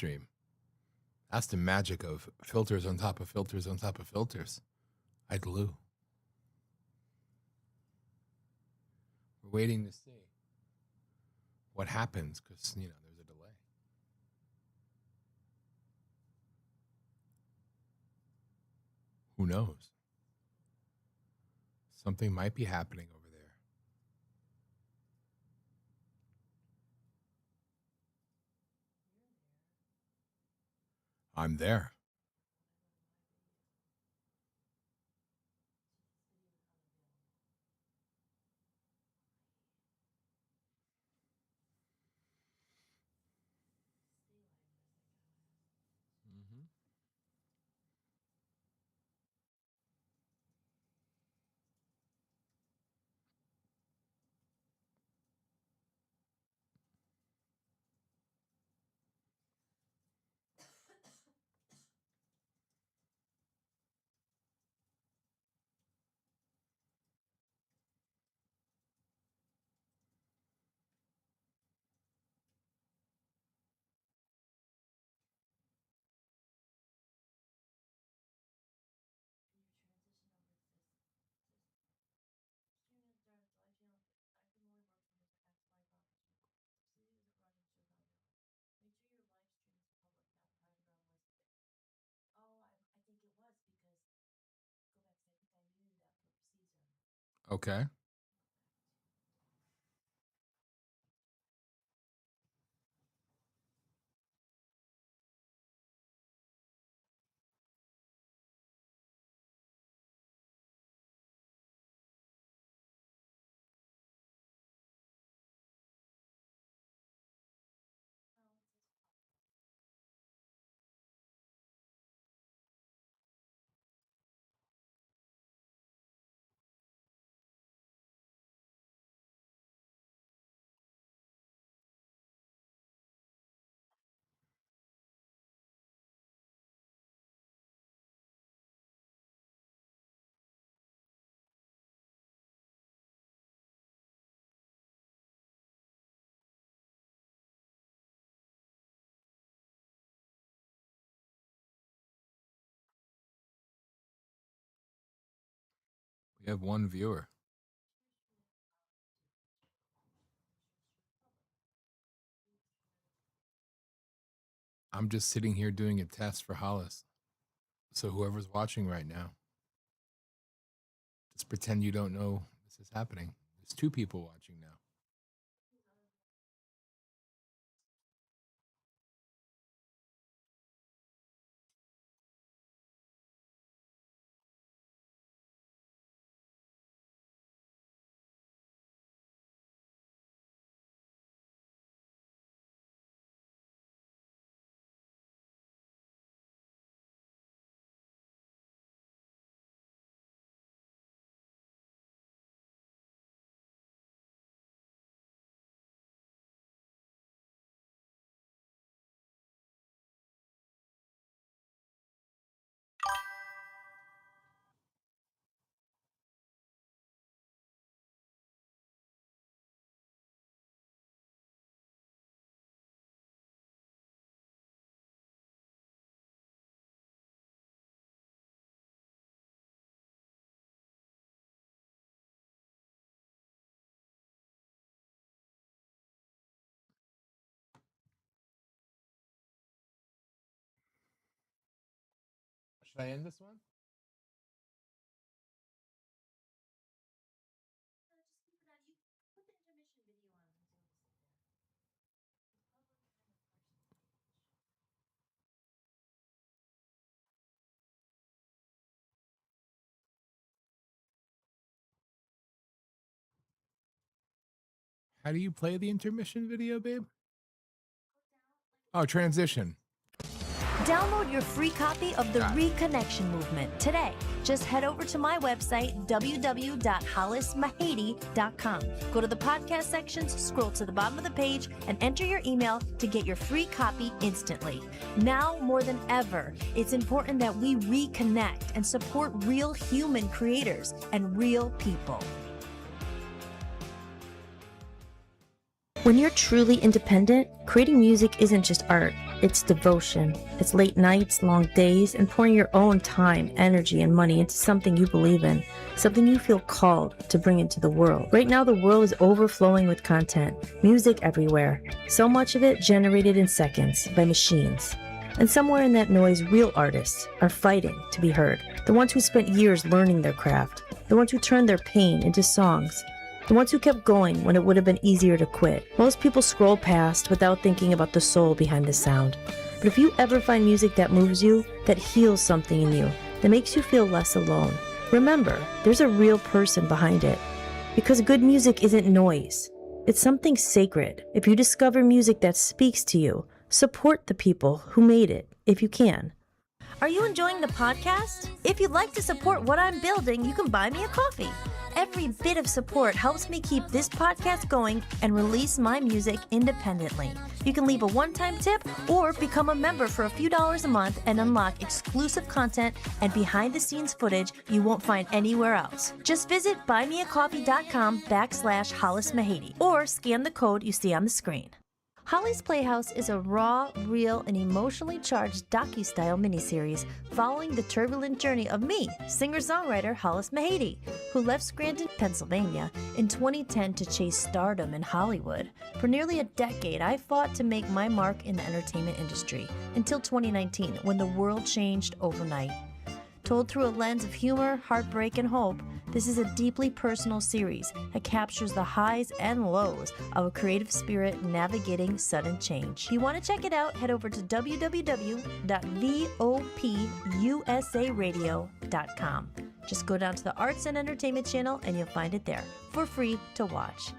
stream. That's the magic of filters on top of filters on top of filters. Idaloo. We're waiting to see what happens because, there's a delay. Who knows? Something might be happening over there. I'm there. Mm-hmm. Okay. We have one viewer. I'm just sitting here doing a test for Hollis. So whoever's watching right now, just pretend you don't know this is happening. There's 2 people watching now. Should I end this one? How do you play the intermission video, babe? Oh, transition. Download your free copy of The Reconnection Movement today. Just head over to my website, www.hollismahady.com. Go to the podcast sections, scroll to the bottom of the page, and enter your email to get your free copy instantly. Now more than ever, it's important that we reconnect and support real human creators and real people. When you're truly independent, creating music isn't just art, It's devotion. It's late nights, long days, and pouring your own time, energy, and money into something you believe in, something you feel called to bring into the world. Right now, the world is overflowing with content, music everywhere, so much of it generated in seconds by machines. And somewhere in that noise, real artists are fighting to be heard. The ones who spent years learning their craft, the ones who turned their pain into songs, the ones who kept going when it would have been easier to quit. Most people scroll past without thinking about the soul behind the sound. But if you ever find music that moves you, that heals something in you, that makes you feel less alone, remember, there's a real person behind it. Because good music isn't noise. It's something sacred. If you discover music that speaks to you, support the people who made it, if you can. Are you enjoying the podcast? If you'd like to support what I'm building, you can buy me a coffee. Every bit of support helps me keep this podcast going and release my music independently. You can leave a one-time tip or become a member for a few dollars a month and unlock exclusive content and behind-the-scenes footage you won't find anywhere else. Just visit buymeacoffee.com/HollisMahady or scan the code you see on the screen. Holly's Playhouse is a raw, real, and emotionally charged docu-style miniseries following the turbulent journey of me, singer-songwriter Hollis Mahady, who left Scranton, Pennsylvania in 2010 to chase stardom in Hollywood. For nearly a decade, I fought to make my mark in the entertainment industry until 2019, when the world changed overnight. Told through a lens of humor, heartbreak, and hope, this is a deeply personal series that captures the highs and lows of a creative spirit navigating sudden change. If you want to check it out, head over to www.vopusaradio.com. Just go down to the Arts and Entertainment channel and you'll find it there for free to watch.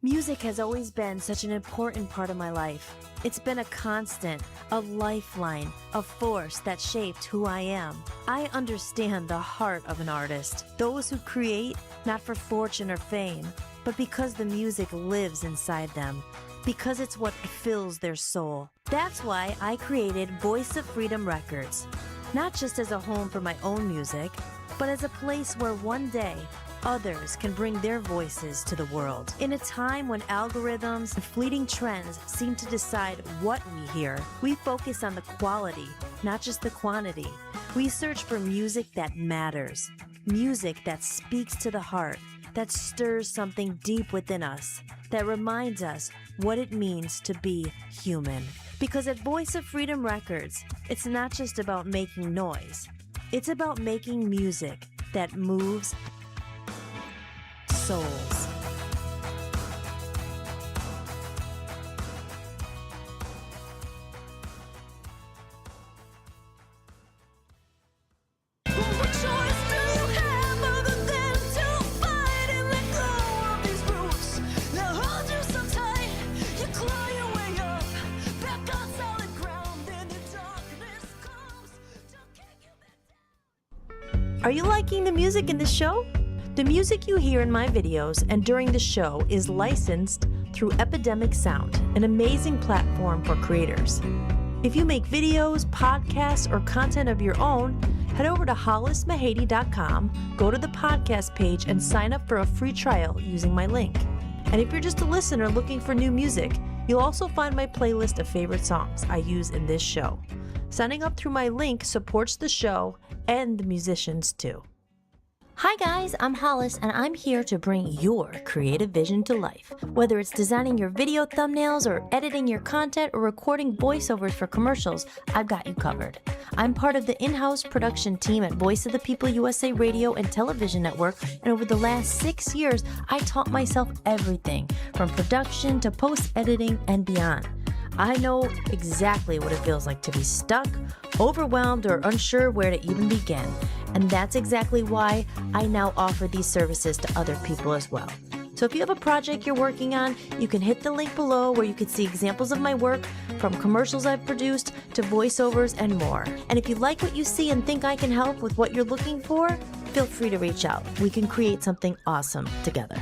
Music has always been such an important part of my life. It's been a constant, a lifeline, a force that shaped who I am. I understand the heart of an artist, those who create not for fortune or fame, but because the music lives inside them, because it's what fills their soul. That's why I created Voice of Freedom Records, not just as a home for my own music, but as a place where one day others can bring their voices to the world. In a time when algorithms and fleeting trends seem to decide what we hear, we focus on the quality, not just the quantity. We search for music that matters, music that speaks to the heart, that stirs something deep within us, that reminds us what it means to be human. Because at Voice of Freedom Records, it's not just about making noise. It's about making music that moves souls. Are you liking the music in this show? The music you hear in my videos and during the show is licensed through Epidemic Sound, an amazing platform for creators. If you make videos, podcasts, or content of your own, head over to HollisMahady.com, go to the podcast page, and sign up for a free trial using my link. And if you're just a listener looking for new music, you'll also find my playlist of favorite songs I use in this show. Signing up through my link supports the show and the musicians too. Hi guys, I'm Hollis and I'm here to bring your creative vision to life. Whether it's designing your video thumbnails or editing your content or recording voiceovers for commercials, I've got you covered. I'm part of the in-house production team at Voice of the People USA Radio and Television Network, and over the last 6 years, I taught myself everything from production to post-editing and beyond. I know exactly what it feels like to be stuck, overwhelmed, or unsure where to even begin. And that's exactly why I now offer these services to other people as well. So if you have a project you're working on, you can hit the link below where you can see examples of my work, from commercials I've produced to voiceovers and more. And if you like what you see and think I can help with what you're looking for, feel free to reach out. We can create something awesome together.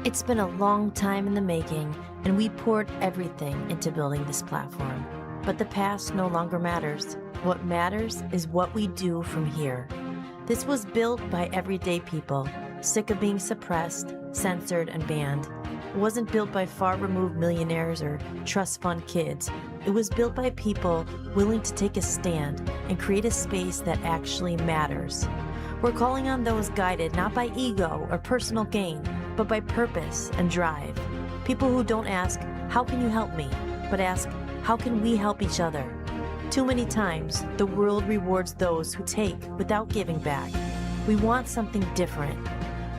It's been a long time in the making, and we poured everything into building this platform. But the past no longer matters. What matters is what we do from here. This was built by everyday people, sick of being suppressed, censored, and banned. It wasn't built by far-removed millionaires or trust fund kids. It was built by people willing to take a stand and create a space that actually matters. We're calling on those guided not by ego or personal gain, but by purpose and drive. People who don't ask, "How can you help me?" but ask, "How can we help each other?" Too many times, the world rewards those who take without giving back. We want something different.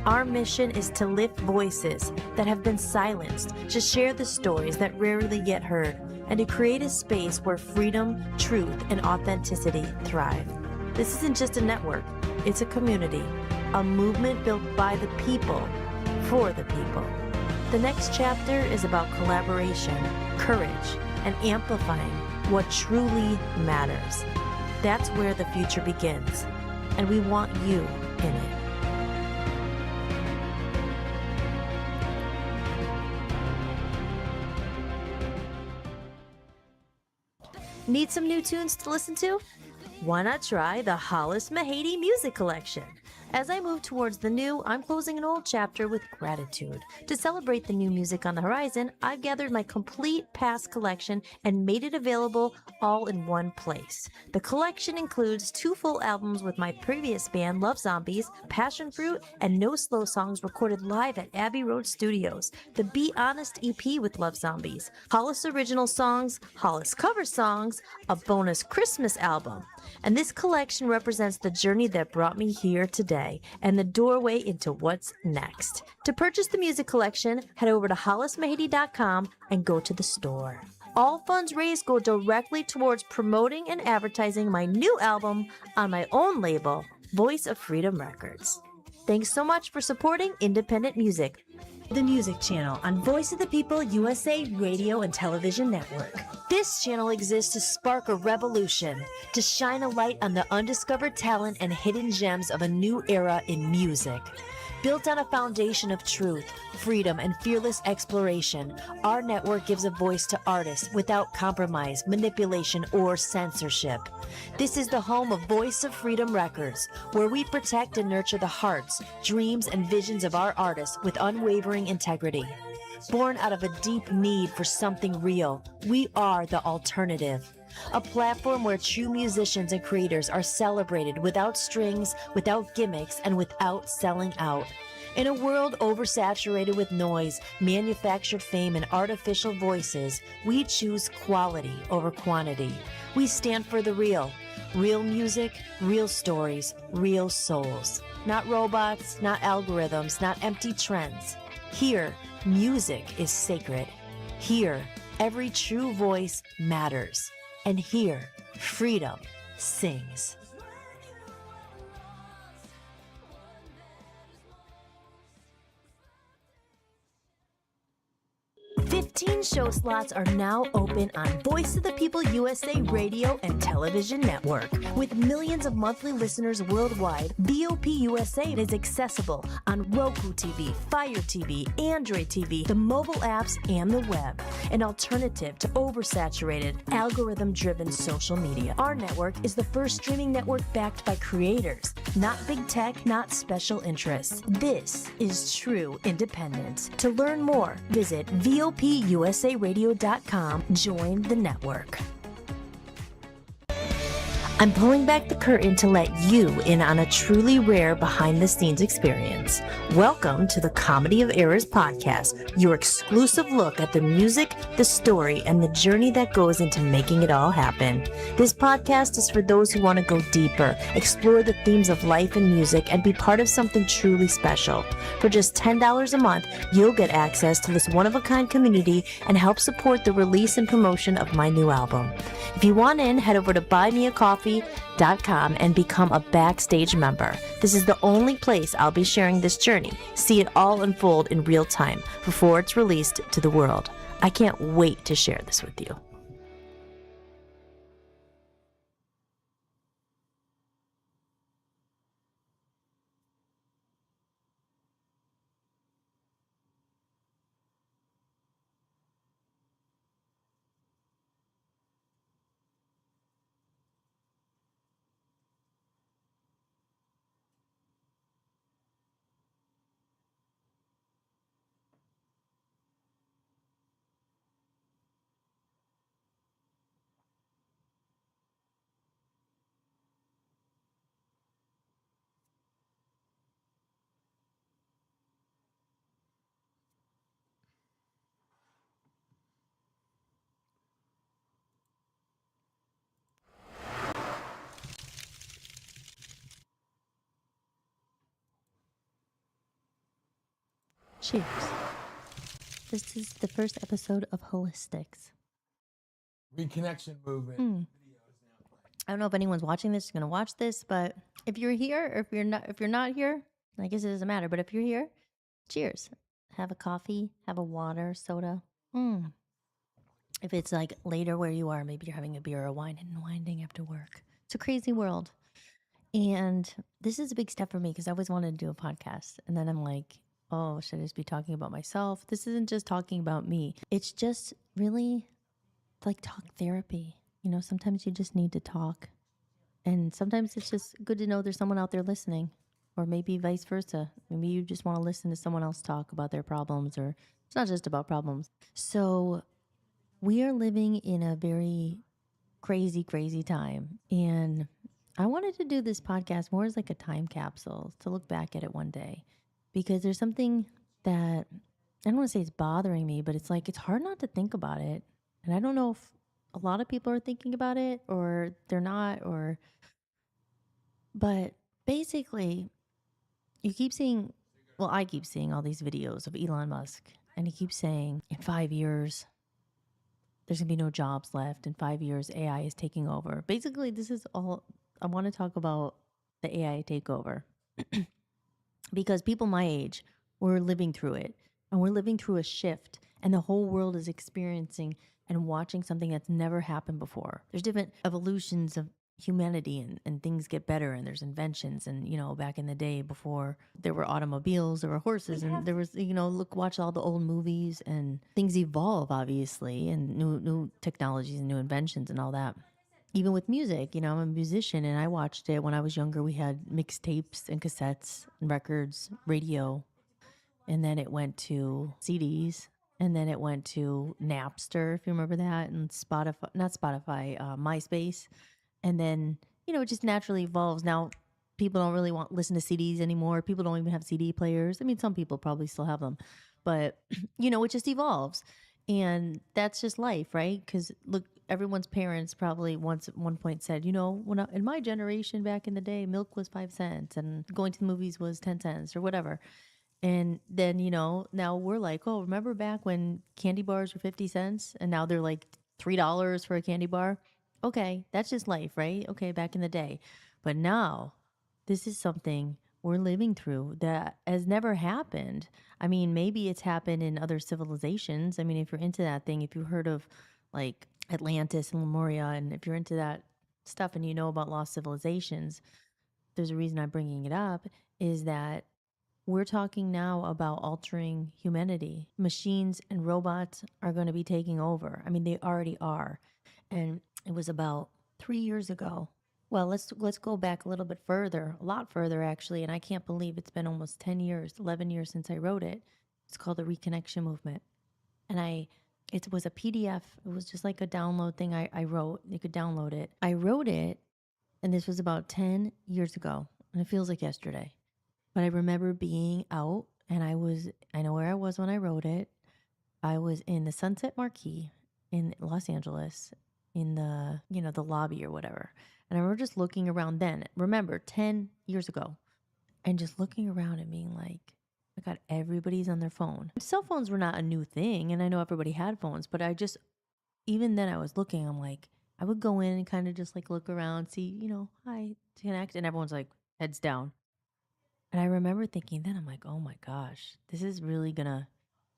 Our mission is to lift voices that have been silenced, to share the stories that rarely get heard, and to create a space where freedom, truth, and authenticity thrive. This isn't just a network, it's a community, a movement built by the people, for the people. The next chapter is about collaboration, courage, and amplifying what truly matters. That's where the future begins, and we want you in it. Need some new tunes to listen to? Why not try the Hollis Mahady Music Collection? As I move towards the new, I'm closing an old chapter with gratitude. To celebrate the new music on the horizon, I've gathered my complete past collection and made it available all in one place. The collection includes 2 full albums with my previous band, Love Zombies, Passion Fruit, and No Slow songs recorded live at Abbey Road Studios, the Be Honest EP with Love Zombies, Hollis original songs, Hollis cover songs, a bonus Christmas album. And this collection represents the journey that brought me here today and the doorway into what's next. To purchase the music collection, head over to hollismahady.com and go to the store. All funds raised go directly towards promoting and advertising my new album on my own label, Voice of Freedom Records. Thanks so much for supporting independent music. The Music Channel on Voice of the People USA Radio and Television Network. This channel exists to spark a revolution, to shine a light on the undiscovered talent and hidden gems of a new era in music. Built on a foundation of truth, freedom, and fearless exploration, our network gives a voice to artists without compromise, manipulation, or censorship. This is the home of Voice of Freedom Records, where we protect and nurture the hearts, dreams, and visions of our artists with unwavering integrity. Born out of a deep need for something real, we are the alternative. A platform where true musicians and creators are celebrated without strings, without gimmicks, and without selling out. In a world oversaturated with noise, manufactured fame, and artificial voices, we choose quality over quantity. We stand for the real. Real music, real stories, real souls. Not robots, not algorithms, not empty trends. Here, music is sacred. Here, every true voice matters. And here, freedom sings. 15 show slots are now open on Voice of the People USA Radio and Television Network. With millions of monthly listeners worldwide, VOP USA is accessible on Roku TV, Fire TV, Android TV, the mobile apps, and the web. An alternative to oversaturated, algorithm-driven social media. Our network is the first streaming network backed by creators, not big tech, not special interests. This is true independence. To learn more, visit VOPUSARadio.com. Join the network. I'm pulling back the curtain to let you in on a truly rare behind-the-scenes experience. Welcome to the Comedy of Errors podcast, your exclusive look at the music, the story, and the journey that goes into making it all happen. This podcast is for those who want to go deeper, explore the themes of life and music, and be part of something truly special. For just $10 a month, you'll get access to this one-of-a-kind community and help support the release and promotion of my new album. If you want in, head over to buymeacoffee.com and become a backstage member. This is the only place I'll be sharing this journey. See it all unfold in real time before it's released to the world. I can't wait to share this with you. Cheers. This is the first episode of Hollistics. Reconnection movement. I don't know if anyone's watching this, going to watch this, but if you're here or if you're not here, I guess it doesn't matter. But if you're here, cheers. Have a coffee, have a water, soda. If it's like later where you are, maybe you're having a beer or wine and winding after work. It's a crazy world. And this is a big step for me because I always wanted to do a podcast. And then I'm like, oh, should I just be talking about myself? This isn't just talking about me. It's just really like talk therapy. You know, sometimes you just need to talk. And sometimes it's just good to know there's someone out there listening, or maybe vice versa. Maybe you just want to listen to someone else talk about their problems, or it's not just about problems. So we are living in a very crazy, crazy time. And I wanted to do this podcast more as like a time capsule to look back at it one day, because there's something that I don't want to say it's bothering me, but it's like it's hard not to think about it. And I don't know if a lot of people are thinking about it or they're not, but basically you keep seeing, well, I keep seeing all these videos of Elon Musk, and he keeps saying in 5 years, there's gonna be no jobs left. In 5 years, AI is taking over. Basically, this is all I want to talk about, the AI takeover. Because people my age, we're living through it, and we're living through a shift, and the whole world is experiencing and watching something that's never happened before. There's different evolutions of humanity, and things get better, and there's inventions. And, you know, back in the day before there were automobiles, there were horses, and there was, you know, watch all the old movies, and things evolve, obviously, and new technologies and new inventions and all that. Even with music, you know, I'm a musician, and I watched it when I was younger. We had mixtapes and cassettes and records, radio, and then it went to CDs, and then it went to Napster, if you remember that, and Spotify, not Spotify, MySpace. And then, you know, it just naturally evolves. Now, people don't really listen to CDs anymore. People don't even have CD players. I mean, some people probably still have them, but, you know, it just evolves. And that's just life, right? Because look, everyone's parents probably once at one point said, you know, in my generation back in the day, milk was 5 cents and going to the movies was 10 cents or whatever. And then, you know, now we're like, oh, remember back when candy bars were 50 cents and now they're like $3 for a candy bar? Okay, that's just life, right? Okay, back in the day. But now this is something we're living through that has never happened. I mean, maybe it's happened in other civilizations. I mean, if you're into that thing, if you've heard of like Atlantis and Lemuria, and if you're into that stuff and you know about lost civilizations, there's a reason I'm bringing it up, is that we're talking now about altering humanity. Machines and robots are going to be taking over. I mean, they already are. And it was about 3 years ago. Well, let's go back a little bit further, a lot further actually, and I can't believe it's been almost 10 years, 11 years since I wrote it. It's called the Reconnection Movement. And it was a PDF. It was just like a download thing I wrote. You could download it. I wrote it, and this was about 10 years ago, and it feels like yesterday. But I remember being out, and I know where I was when I wrote it. I was in the Sunset Marquee in Los Angeles, in the, you know, the lobby or whatever. And I remember just looking around then, remember 10 years ago, and just looking around and being like, I got everybody's on their phone. Cell phones were not a new thing, and I know everybody had phones, but even then I was looking, I'm like, I would go in and kind of just like look around, see, you know, hi, connect, and everyone's like heads down. And I remember thinking then, I'm like, oh my gosh, this is really gonna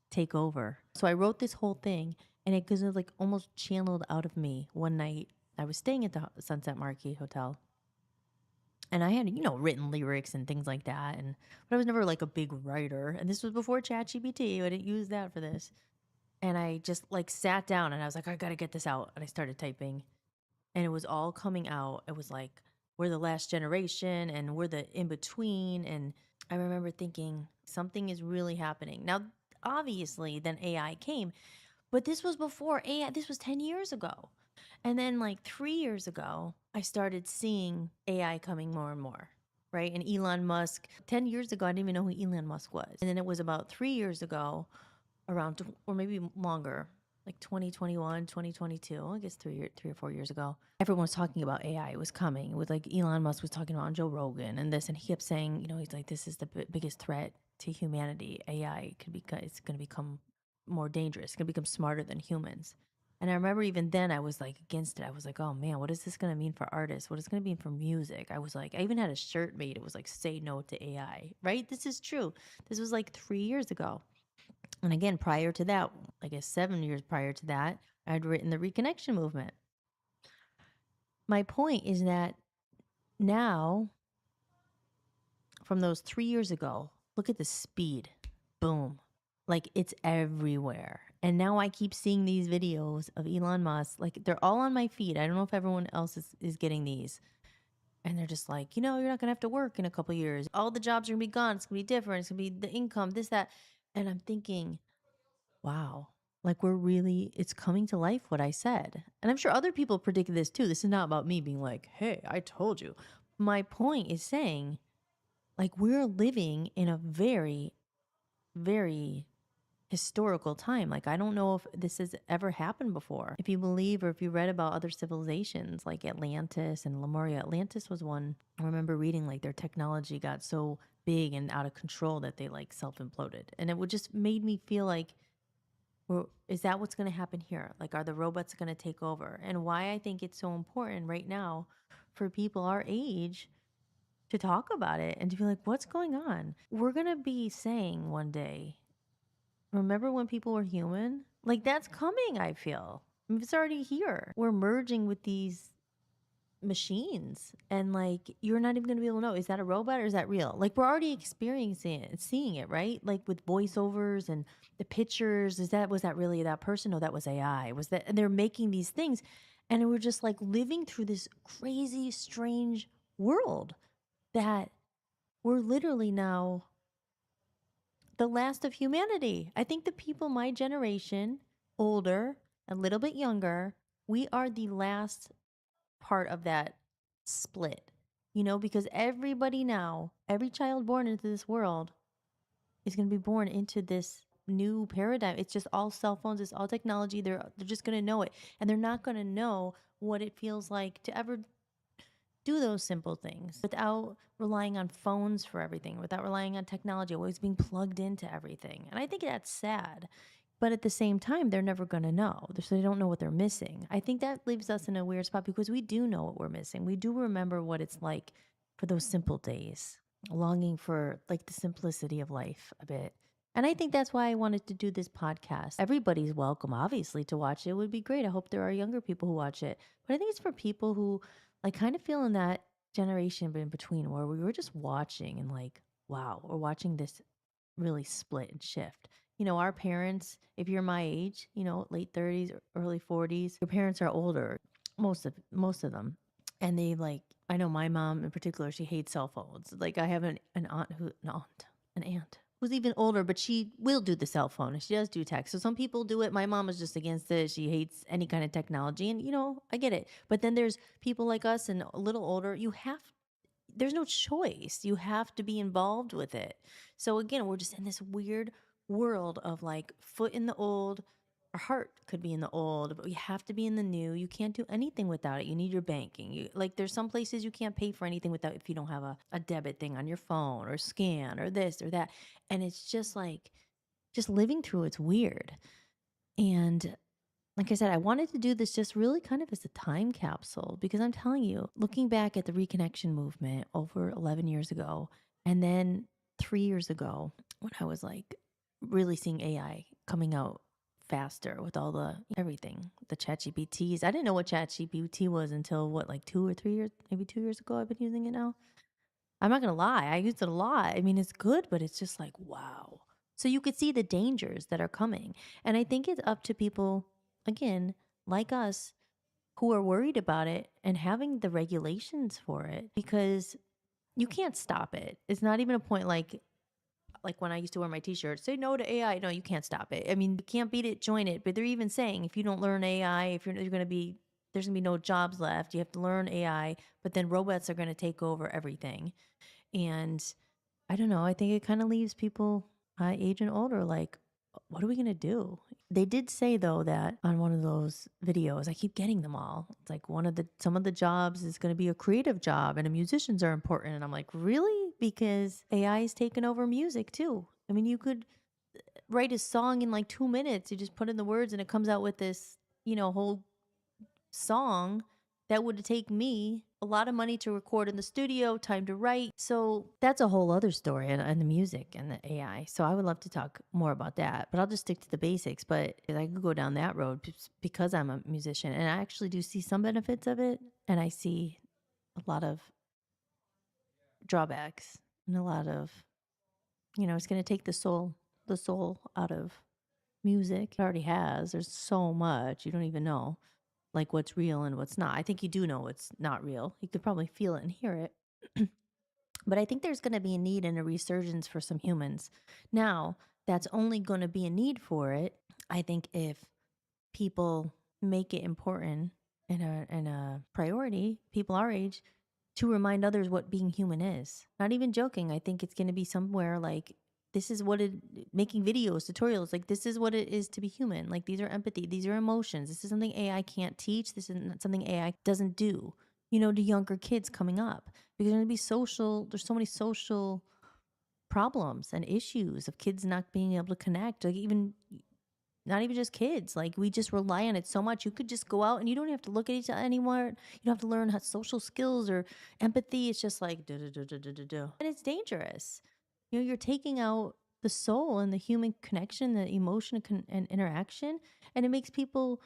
take over. So I wrote this whole thing, and it was like almost channeled out of me one night. I was staying at the Sunset Marquee Hotel, and I had, you know, written lyrics and things like that. But I was never like a big writer. And this was before ChatGPT. I didn't use that for this. And I just like sat down and I was like, I gotta get this out. And I started typing, and it was all coming out. It was like, we're the last generation and we're the in between. And I remember thinking something is really happening. Now, obviously, then AI came, but this was before AI. This was 10 years ago. And then, like 3 years ago, I started seeing AI coming more and more, right? And Elon Musk, 10 years ago, I didn't even know who Elon Musk was. And then it was about 3 years ago, around, or maybe longer, like 2021, 2022, I guess 3 or 4 years ago, everyone was talking about AI. It was coming. With like Elon Musk was talking about on Joe Rogan and this, and he kept saying, you know, he's like, this is the biggest threat to humanity, AI it's going to become more dangerous. It's going to become smarter than humans. And I remember even then I was like against it. I was like, oh man, what is this going to mean for artists? What is it going to mean for music? I was like, I even had a shirt made. It was like, say no to AI, right? This is true. This was like 3 years ago. And again, prior to that, I guess 7 years prior to that, I had written the Reconnection movement. My point is that now, from those 3 years ago, look at the speed. Boom. Like it's everywhere. And now I keep seeing these videos of Elon Musk. Like they're all on my feed. I don't know if everyone else is getting these. And they're just like, you're not going to have to work in a couple years. All the jobs are going to be gone. It's going to be different. It's going to be the income, this, that. And I'm thinking, wow, like it's coming to life what I said. And I'm sure other people predicted this too. This is not about me being like, hey, I told you. My point is saying, like, we're living in a very, very historical time. Like, I don't know if this has ever happened before. If you believe or if you read about other civilizations like Atlantis and Lemuria, Atlantis was one. I remember reading like their technology got so big and out of control that they like self-imploded. And it would just made me feel like, well, is that what's going to happen here? Like, are the robots going to take over? And why I think it's so important right now for people our age to talk about it and to be like, what's going on? We're going to be saying one day, remember when people were human? Like, that's coming, I feel. I mean, it's already here. We're merging with these machines, and like, you're not even going to be able to know, is that a robot or is that real? Like, we're already experiencing it, seeing it, right? Like with voiceovers and the pictures. Was that really that person? No, that was AI. Was that? And they're making these things, and we're just like living through this crazy, strange world that we're literally now the last of humanity. I think the people my generation, older, a little bit younger, we are the last part of that split, because everybody now, every child born into this world is going to be born into this new paradigm. It's just all cell phones, it's all technology. They're just going to know it, and they're not going to know what it feels like to ever do those simple things without relying on phones for everything, without relying on technology, always being plugged into everything. And I think that's sad. But at the same time, they're never going to know. So they don't know what they're missing. I think that leaves us in a weird spot because we do know what we're missing. We do remember what it's like for those simple days, longing for like the simplicity of life a bit. And I think that's why I wanted to do this podcast. Everybody's welcome, obviously, to watch it. It would be great. I hope there are younger people who watch it. But I think it's for people who like kind of feel in that generation in between where we were just watching and like, wow, we're watching this really split and shift. Our parents, if you're my age, late 30s or early 40s, your parents are older, most of them. And they like, I know my mom in particular, she hates cell phones. Like I have an aunt who's even older, but she will do the cell phone and she does do text. So some people do it. My mom is just against it. She hates any kind of technology, and I get it. But then there's people like us and a little older. There's no choice. You have to be involved with it. So again, we're just in this weird world of like foot in the old. Our heart could be in the old, but we have to be in the new. You can't do anything without it. You need your banking. There's some places you can't pay for anything without if you don't have a debit thing on your phone or scan or this or that. And it's just like, just living through it's weird. And like I said, I wanted to do this just really kind of as a time capsule because I'm telling you, looking back at the Reconnection movement over 11 years ago, and then 3 years ago when I was like really seeing AI coming out faster with all the everything, the ChatGPTs. I didn't know what ChatGPT was until like 2 or 3 years, maybe 2 years ago. I've been using it now. I'm not going to lie. I used it a lot. I mean, it's good, but it's just like, wow. So you could see the dangers that are coming. And I think it's up to people, again, like us, who are worried about it and having the regulations for it because you can't stop it. It's not even a point like when I used to wear my t-shirt, say no to AI. No, you can't stop it. I mean, you can't beat it, join it. But they're even saying if you don't learn AI, if you're going to be, there's going to be no jobs left. You have to learn AI, but then robots are going to take over everything. And I don't know. I think it kind of leaves people my age and older like, what are we going to do? They did say though that on one of those videos, I keep getting them all. It's like some of the jobs is going to be a creative job and musicians are important. And I'm like, really? because AI is taking over music too. I mean, you could write a song in like 2 minutes. You just put in the words and it comes out with this, whole song that would take me a lot of money to record in the studio, time to write. So that's a whole other story, and the music and the AI. So I would love to talk more about that, but I'll just stick to the basics. But I could go down that road because I'm a musician, and I actually do see some benefits of it, and I see a lot of drawbacks and a lot of, it's going to take the soul out of music. It already has. There's so much you don't even know, like what's real and what's not. I think you do know what's not real. You could probably feel it and hear it. But I think there's going to be a need and a resurgence for some humans. Now, that's only going to be a need for it, I think, if people make it important and a priority, people our age, to remind others what being human is. Not even joking. I think it's going to be somewhere like, this is what it, making videos, tutorials, like this is what it is to be human. Like these are empathy, these are emotions. This is something AI can't teach. This isn't something AI doesn't do, to younger kids coming up. Because there's so many social problems and issues of kids not being able to connect. Like even not even just kids. Like we just rely on it so much. You could just go out and you don't have to look at each other anymore. You don't have to learn how social skills or empathy. It's just like do do do do do do do, and it's dangerous. You're taking out the soul and the human connection, the emotion and interaction, and it makes people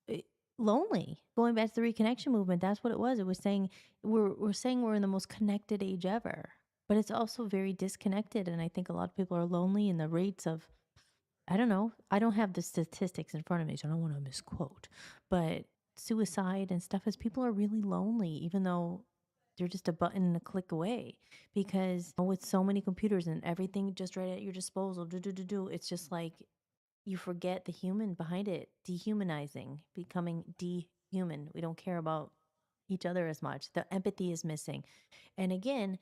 eh, lonely. Going back to the reconnection movement, that's what it was. It was saying we're saying we're in the most connected age ever, but it's also very disconnected. And I think a lot of people are lonely, and the rates of, I don't know. I don't have the statistics in front of me, so I don't want to misquote. But suicide and stuff is people are really lonely, even though they're just a button and a click away. Because with so many computers and everything just right at your disposal, it's just like you forget the human behind it, dehumanizing, becoming dehuman. We don't care about each other as much. The empathy is missing. And again,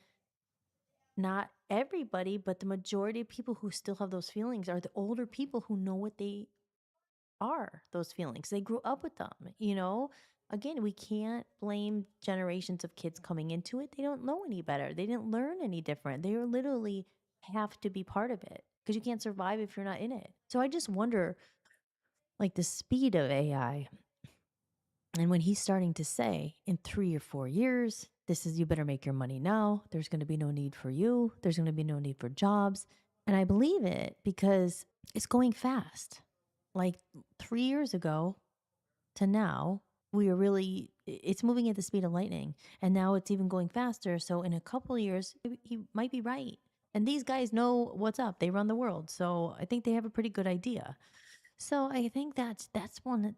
not everybody, but the majority of people who still have those feelings are the older people who know what they are, those feelings. They grew up with them. Again, we can't blame generations of kids coming into it. They don't know any better. They didn't learn any different. They literally have to be part of it because you can't survive if you're not in it. So I just wonder, like the speed of AI. And when he's starting to say in 3 or 4 years, this is, you better make your money now. There's going to be no need for you. There's going to be no need for jobs. And I believe it because it's going fast. Like 3 years ago to now, it's moving at the speed of lightning. And now it's even going faster. So in a couple of years, he might be right. And these guys know what's up. They run the world. So I think they have a pretty good idea. So I think that's one that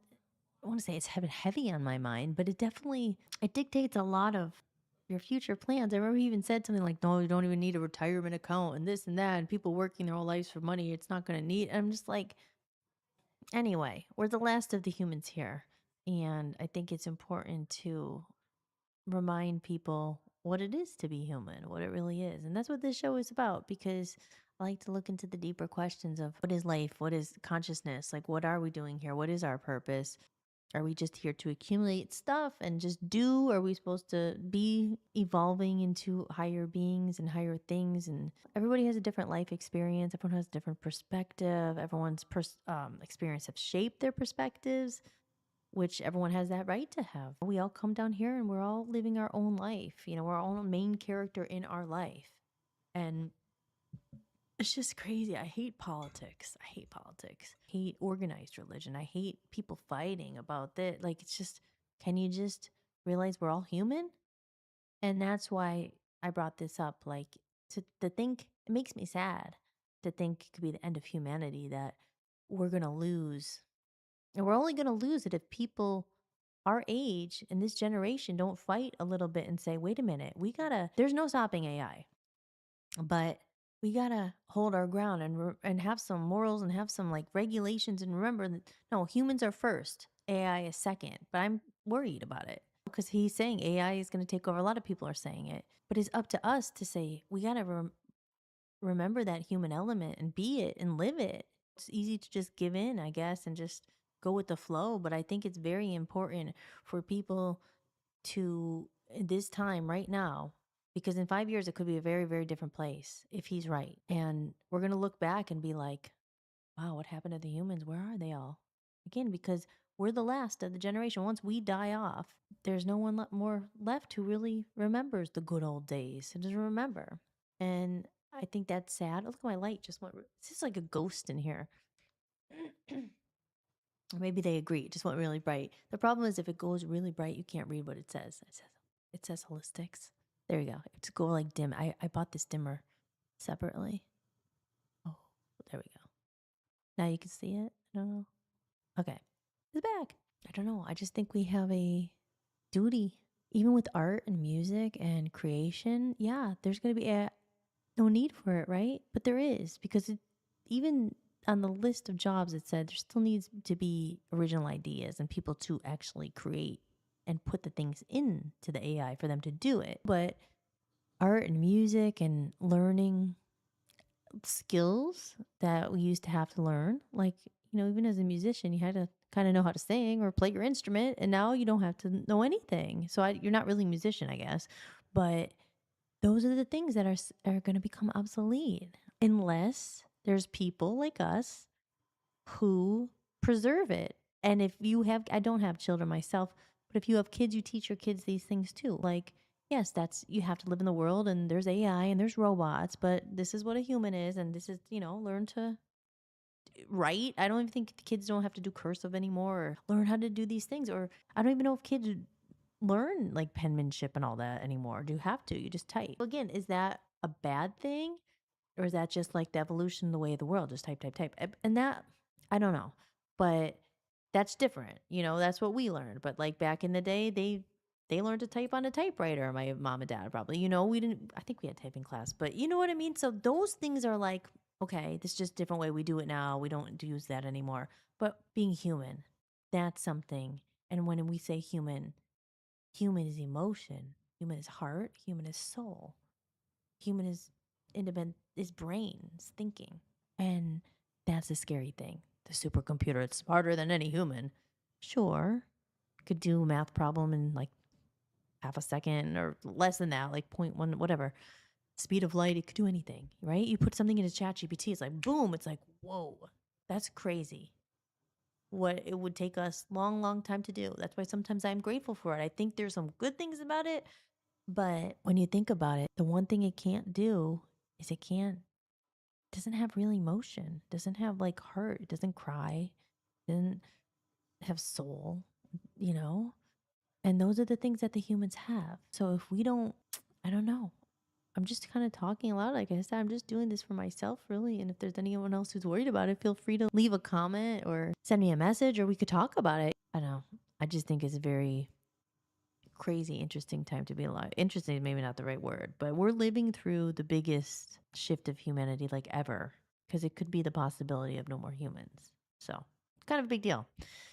I want to say it's heavy on my mind, but it dictates a lot of your future plans. I remember he even said something like, "No, you don't even need a retirement account and this and that, and people working their whole lives for money. It's not going to need." I'm just like, anyway, we're the last of the humans here, and I think it's important to remind people what it is to be human, what it really is, and that's what this show is about. Because I like to look into the deeper questions of what is life, what is consciousness, like what are we doing here, what is our purpose. Are we just here to accumulate stuff and just do? Are we supposed to be evolving into higher beings and higher things? And everybody has a different life experience. Everyone has a different perspective. Everyone's experience have shaped their perspectives, which everyone has that right to have. We all come down here and we're all living our own life. We're our own main character in our life. And it's just crazy. I hate politics. I hate organized religion. I hate people fighting about that. Like, it's just, can you just realize we're all human? And that's why I brought this up. Like, to think, it makes me sad to think it could be the end of humanity, that we're going to lose. And we're only going to lose it if people our age in this generation don't fight a little bit and say, wait a minute, there's no stopping AI. But we gotta hold our ground and have some morals and have some like regulations, and remember that no, humans are first, AI is second. But I'm worried about it because he's saying AI is going to take over. A lot of people are saying it, but it's up to us to say we gotta remember that human element and be it and live it. It's easy to just give in, I guess, and just go with the flow. But I think it's very important for people to, in this time right now, Because in 5 years, it could be a very, very different place if he's right. And we're going to look back and be like, wow, what happened to the humans? Where are they all? Again, because we're the last of the generation. Once we die off, there's no one more left who really remembers the good old days. It doesn't remember. And I think that's sad. Look at my light just went. It's just like a ghost in here. Or maybe they agree. It just went really bright. The problem is if it goes really bright, you can't read what it says. It says Holistics. There you go. It's go like dim. I bought this dimmer separately. Oh, there we go. Now you can see it. I don't know. Okay. It's back. I don't know. I just think we have a duty, even with art and music and creation. Yeah, there's going to be no need for it, right? But there is, because even on the list of jobs, it said there still needs to be original ideas and people to actually create and put the things into the AI for them to do it. But art and music and learning skills that we used to have to learn, like, even as a musician, you had to kind of know how to sing or play your instrument, and now you don't have to know anything. So you're not really a musician, I guess. But those are the things that are going to become obsolete unless there's people like us who preserve it. And if you have, I don't have children myself, but if you have kids, you teach your kids these things too. Like, yes, you have to live in the world and there's AI and there's robots, but this is what a human is. And this is, learn to write. I don't even think the kids don't have to do cursive anymore or learn how to do these things. Or I don't even know if kids learn like penmanship and all that anymore. Do you have to? You just type. Again, is that a bad thing? Or is that just like the evolution, the way of the world? Just type, type, type. And that, I don't know. But that's different. That's what we learned. But like back in the day, they learned to type on a typewriter. My mom and dad probably, we didn't, I think we had typing class, but you know what I mean? So those things are like, okay, this is just a different way we do it now. We don't use that anymore. But being human, that's something. And when we say human, human is emotion, human is heart, human is soul, human is independent, is brain, is thinking. And that's a scary thing. The supercomputer, it's smarter than any human. Sure, could do a math problem in like half a second or less than that, like 0.1, whatever. Speed of light, it could do anything, right? You put something into ChatGPT, it's like boom, it's like, whoa, that's crazy. What it would take us long, long time to do. That's why sometimes I'm grateful for it. I think there's some good things about it, but when you think about it, the one thing it can't do is doesn't have real emotion, doesn't have like heart, it doesn't cry, doesn't have soul, you know? And those are the things that the humans have. So if we don't, I don't know. I'm just kind of talking aloud. Like I said, I'm just doing this for myself, really. And if there's anyone else who's worried about it, feel free to leave a comment or send me a message or we could talk about it. I don't know. I just think it's a very crazy, interesting time to be alive. Interesting is maybe not the right word, but we're living through the biggest shift of humanity like ever, because it could be the possibility of no more humans. So, kind of a big deal.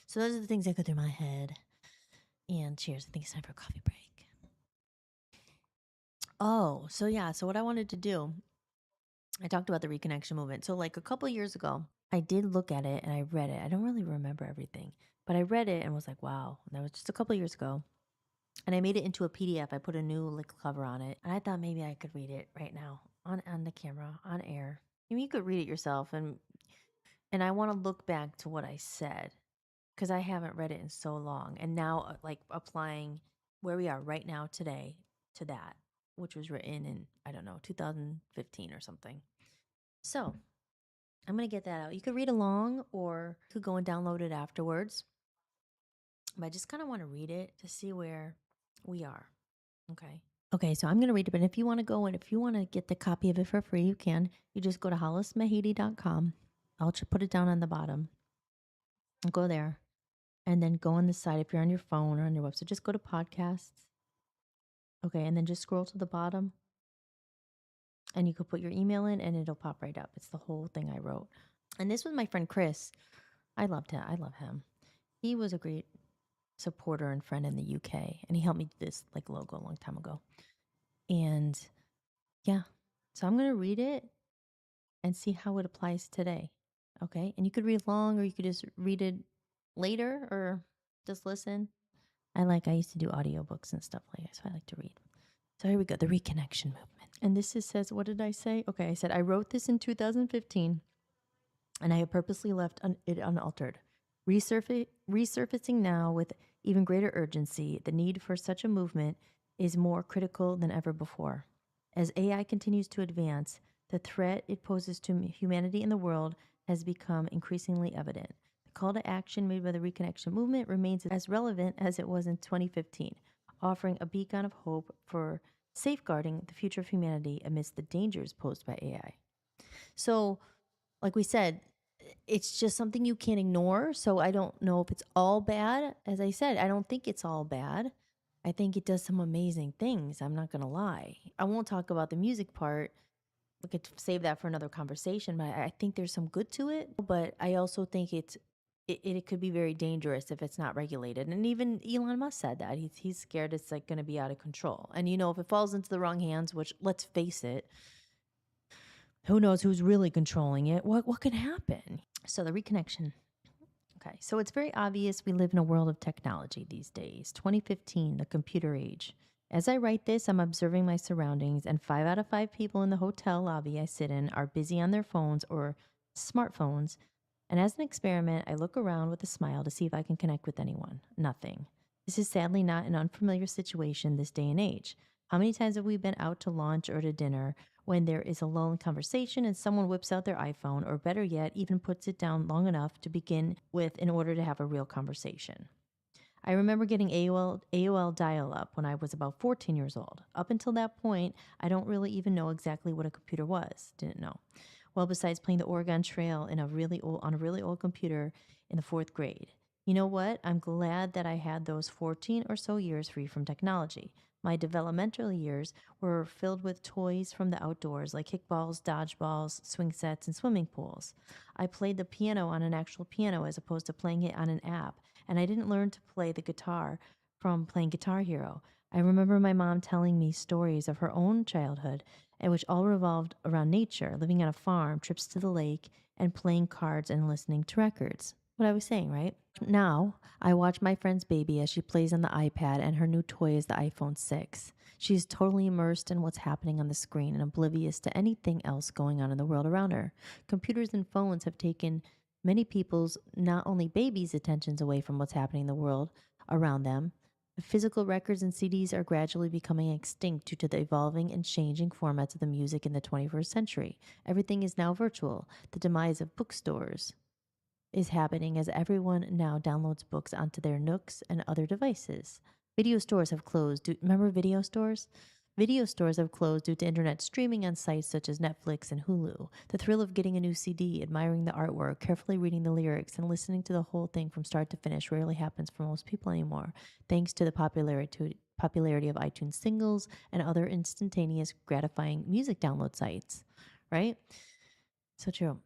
So, those are the things that go through my head. And cheers. I think it's time for a coffee break. Oh, so yeah. So, what I wanted to do, I talked about the reconnection movement. So, like a couple years ago, I did look at it and I read it. I don't really remember everything, but I read it and was like, wow. And that was just a couple years ago. And I made it into a PDF. I put a new like cover on it, and I thought maybe I could read it right now on the camera, on air. I mean, you could read it yourself, and I want to look back to what I said because I haven't read it in so long, and now like applying where we are right now today to that, which was written in, I don't know, 2015 or something. So I'm gonna get that out. You could read along, or you could go and download it afterwards. But I just kind of want to read it to see where we are. Okay. Okay, so I'm going to read it, but if you want to go and if you want to get the copy of it for free, you can. You just go to hollismahidi.com. I'll put it down on the bottom. Go there and then go on the side. If you're on your phone or on your website, just go to podcasts. Okay, and then just scroll to the bottom and you could put your email in and it'll pop right up. It's the whole thing I wrote. And this was my friend Chris. I loved him. I love him. He was a great supporter and friend in the UK, and he helped me do this like logo a long time ago. And yeah, so I'm going to read it and see how it applies today. Okay. And you could read along or you could just read it later or just listen. I used to do audiobooks and stuff like that, so I like to read. So here we go, the reconnection movement. And says, what did I say? Okay, I said, I wrote this in 2015 and I have purposely left it unaltered. Resurfacing now with even greater urgency, the need for such a movement is more critical than ever before. As AI continues to advance, the threat it poses to humanity and the world has become increasingly evident. The call to action made by the reconnection movement remains as relevant as it was in 2015, offering a beacon of hope for safeguarding the future of humanity amidst the dangers posed by AI. So, like we said, it's just something you can't ignore. So I don't know if it's all bad. As I said, I don't think it's all bad. I think it does some amazing things. I'm not going to lie. I won't talk about the music part. We could save that for another conversation, but I think there's some good to it. But I also think it could be very dangerous if it's not regulated. And even Elon Musk said that. He's scared it's like going to be out of control. And if it falls into the wrong hands, which let's face it, who knows who's really controlling it? What could happen? So the reconnection. Okay, so it's very obvious we live in a world of technology these days. 2015, the computer age. As I write this, I'm observing my surroundings, and 5 out of 5 people in the hotel lobby I sit in are busy on their phones or smartphones. And as an experiment, I look around with a smile to see if I can connect with anyone. Nothing. This is sadly not an unfamiliar situation this day and age. How many times have we been out to lunch or to dinner when there is a lull in conversation and someone whips out their iPhone, or better yet, even puts it down long enough to begin with in order to have a real conversation? I remember getting AOL dial up when I was about 14 years old. Up until that point, I don't really even know exactly what a computer was. Didn't know. Well, besides playing the Oregon Trail on a really old computer in the 4th grade. You know what? I'm glad that I had those 14 or so years free from technology. My developmental years were filled with toys from the outdoors like kickballs, dodgeballs, swing sets, and swimming pools. I played the piano on an actual piano as opposed to playing it on an app, and I didn't learn to play the guitar from playing Guitar Hero. I remember my mom telling me stories of her own childhood, and which all revolved around nature, living on a farm, trips to the lake, and playing cards and listening to records. What I was saying, right? Now, I watch my friend's baby as she plays on the iPad, and her new toy is the iPhone 6. She's totally immersed in what's happening on the screen and oblivious to anything else going on in the world around her. Computers and phones have taken many people's, not only babies' attentions away from what's happening in the world around them. Physical records and CDs are gradually becoming extinct due to the evolving and changing formats of the music in the 21st century. Everything is now virtual. The demise of bookstores is happening as everyone now downloads books onto their Nooks and other devices. Video stores have closed. Remember video stores? Video stores have closed due to internet streaming on sites such as Netflix and Hulu. The thrill of getting a new CD, admiring the artwork, carefully reading the lyrics, and listening to the whole thing from start to finish rarely happens for most people anymore, thanks to the popularity of iTunes singles and other instantaneous, gratifying music download sites. Right? So true.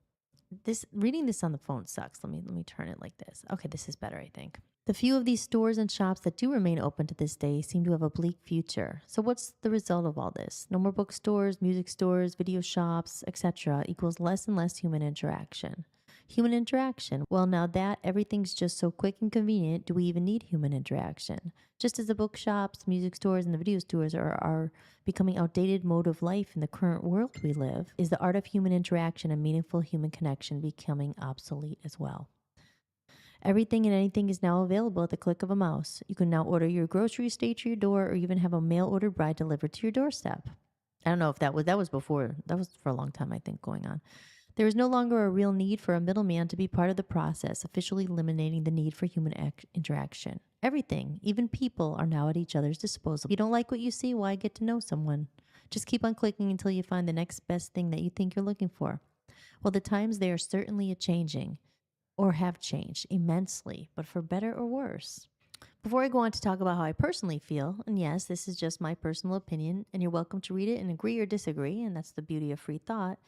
Reading this on the phone sucks. Let me turn it like this. Okay, this is better, I think. The few of these stores and shops that do remain open to this day seem to have a bleak future. So what's the result of all this? No more bookstores, music stores, video shops, etc. equals less and less human interaction. Human interaction. Well, now that everything's just so quick and convenient, do we even need human interaction? Just as the bookshops, music stores, and the video stores are becoming outdated mode of life in the current world we live, is the art of human interaction and meaningful human connection becoming obsolete as well. Everything and anything is now available at the click of a mouse. You can now order your groceries straight to your door, or even have a mail-order bride delivered to your doorstep. I don't know if that was before. That was for a long time, I think, going on. There is no longer a real need for a middleman to be part of the process, officially eliminating the need for human interaction. Everything, even people, are now at each other's disposal. If you don't like what you see, why get to know someone? Just keep on clicking until you find the next best thing that you think you're looking for. Well, the times, they are certainly changing, or have changed immensely, but for better or worse. Before I go on to talk about how I personally feel, and yes, this is just my personal opinion, and you're welcome to read it and agree or disagree, and that's the beauty of free thought,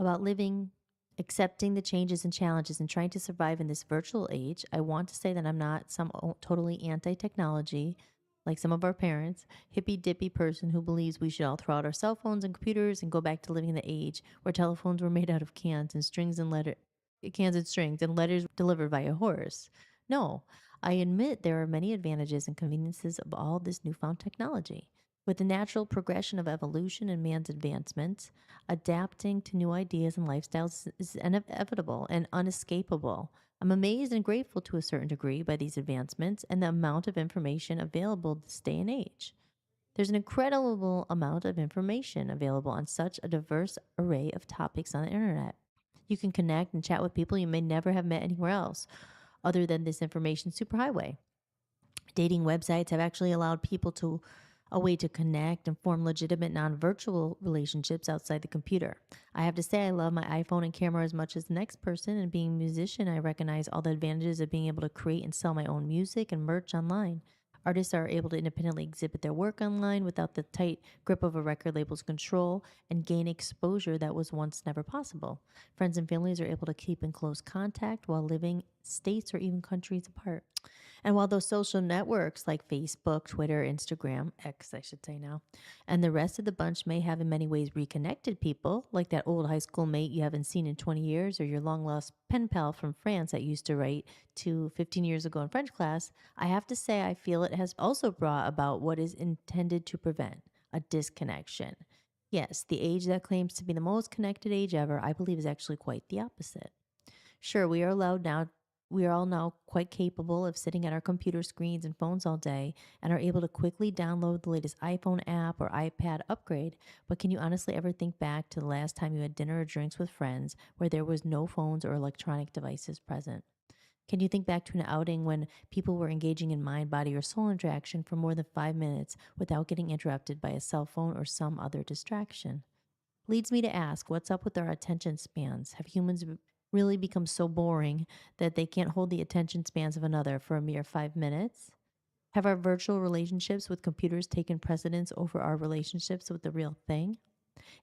about living, accepting the changes and challenges, and trying to survive in this virtual age, I want to say that I'm not some totally anti-technology, like some of our parents, hippy-dippy person who believes we should all throw out our cell phones and computers and go back to living in the age where telephones were made out of cans and strings and letters delivered by a horse. No, I admit there are many advantages and conveniences of all this newfound technology. With the natural progression of evolution and man's advancements, adapting to new ideas and lifestyles is inevitable and unescapable. I'm amazed and grateful to a certain degree by these advancements and the amount of information available this day and age. There's an incredible amount of information available on such a diverse array of topics on the internet. You can connect and chat with people you may never have met anywhere else other than this information superhighway. Dating websites have actually allowed people to a way to connect and form legitimate non-virtual relationships outside the computer. I have to say I love my iPhone and camera as much as the next person, and being a musician, I recognize all the advantages of being able to create and sell my own music and merch online. Artists are able to independently exhibit their work online without the tight grip of a record label's control and gain exposure that was once never possible. Friends and families are able to keep in close contact while living states or even countries apart. And while those social networks like Facebook, Twitter, Instagram, X, I should say now, and the rest of the bunch may have in many ways reconnected people, like that old high school mate you haven't seen in 20 years or your long lost pen pal from France that used to write to 15 years ago in French class, I have to say I feel it has also brought about what is intended to prevent a disconnection. Yes, the age that claims to be the most connected age ever, I believe is actually quite the opposite. Sure, we are all now quite capable of sitting at our computer screens and phones all day and are able to quickly download the latest iPhone app or iPad upgrade. But can you honestly ever think back to the last time you had dinner or drinks with friends where there was no phones or electronic devices present? Can you think back to an outing when people were engaging in mind, body, or soul interaction for more than 5 minutes without getting interrupted by a cell phone or some other distraction? Leads me to ask, what's up with our attention spans? Have humans really become so boring that they can't hold the attention spans of another for a mere 5 minutes? Have our virtual relationships with computers taken precedence over our relationships with the real thing?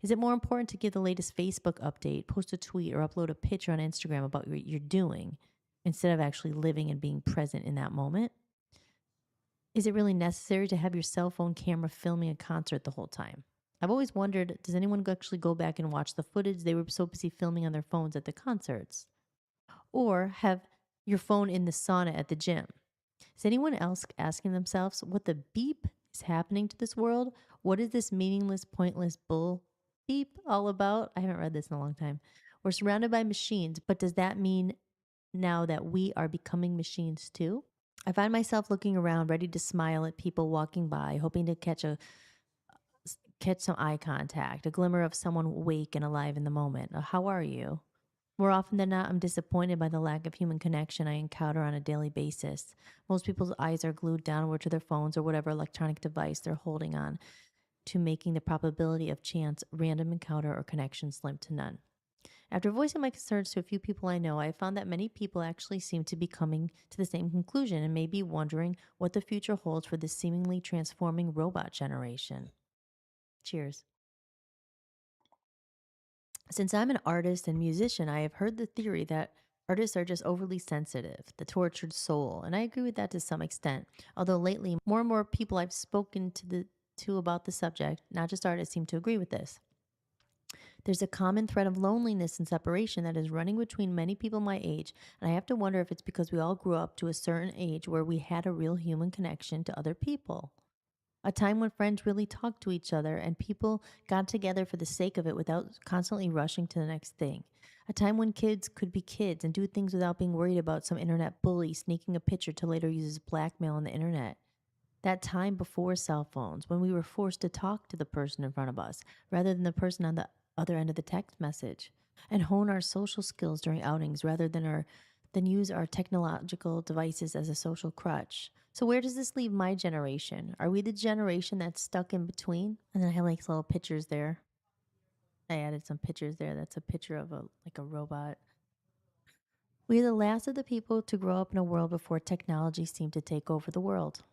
Is it more important to give the latest Facebook update, post a tweet, or upload a picture on Instagram about what you're doing instead of actually living and being present in that moment? Is it really necessary to have your cell phone camera filming a concert the whole time? I've always wondered, does anyone actually go back and watch the footage they were so busy filming on their phones at the concerts? Or have your phone in the sauna at the gym? Is anyone else asking themselves what the beep is happening to this world? What is this meaningless, pointless bull beep all about? I haven't read this in a long time. We're surrounded by machines, but does that mean now that we are becoming machines too? I find myself looking around, ready to smile at people walking by, hoping to catch some eye contact, a glimmer of someone awake and alive in the moment. How are you? More often than not, I'm disappointed by the lack of human connection I encounter on a daily basis. Most people's eyes are glued downward to their phones or whatever electronic device they're holding on to, making the probability of chance, random encounter, or connection slim to none. After voicing my concerns to a few people I know, I found that many people actually seem to be coming to the same conclusion and may be wondering what the future holds for this seemingly transforming robot generation. Cheers. Since I'm an artist and musician, I have heard the theory that artists are just overly sensitive, the tortured soul, and I agree with that to some extent. Although lately, more and more people I've spoken to about the subject, not just artists, seem to agree with this. There's a common thread of loneliness and separation that is running between many people my age, and I have to wonder if it's because we all grew up to a certain age where we had a real human connection to other people. A time when friends really talked to each other and people got together for the sake of it without constantly rushing to the next thing. A time when kids could be kids and do things without being worried about some internet bully sneaking a picture to later use as blackmail on the internet. That time before cell phones, when we were forced to talk to the person in front of us rather than the person on the other end of the text message, and hone our social skills during outings rather than use our technological devices as a social crutch. So where does this leave my generation? Are we the generation that's stuck in between? And then I have like little pictures there. I added some pictures there. That's a picture of a robot. We are the last of the people to grow up in a world before technology seemed to take over the world.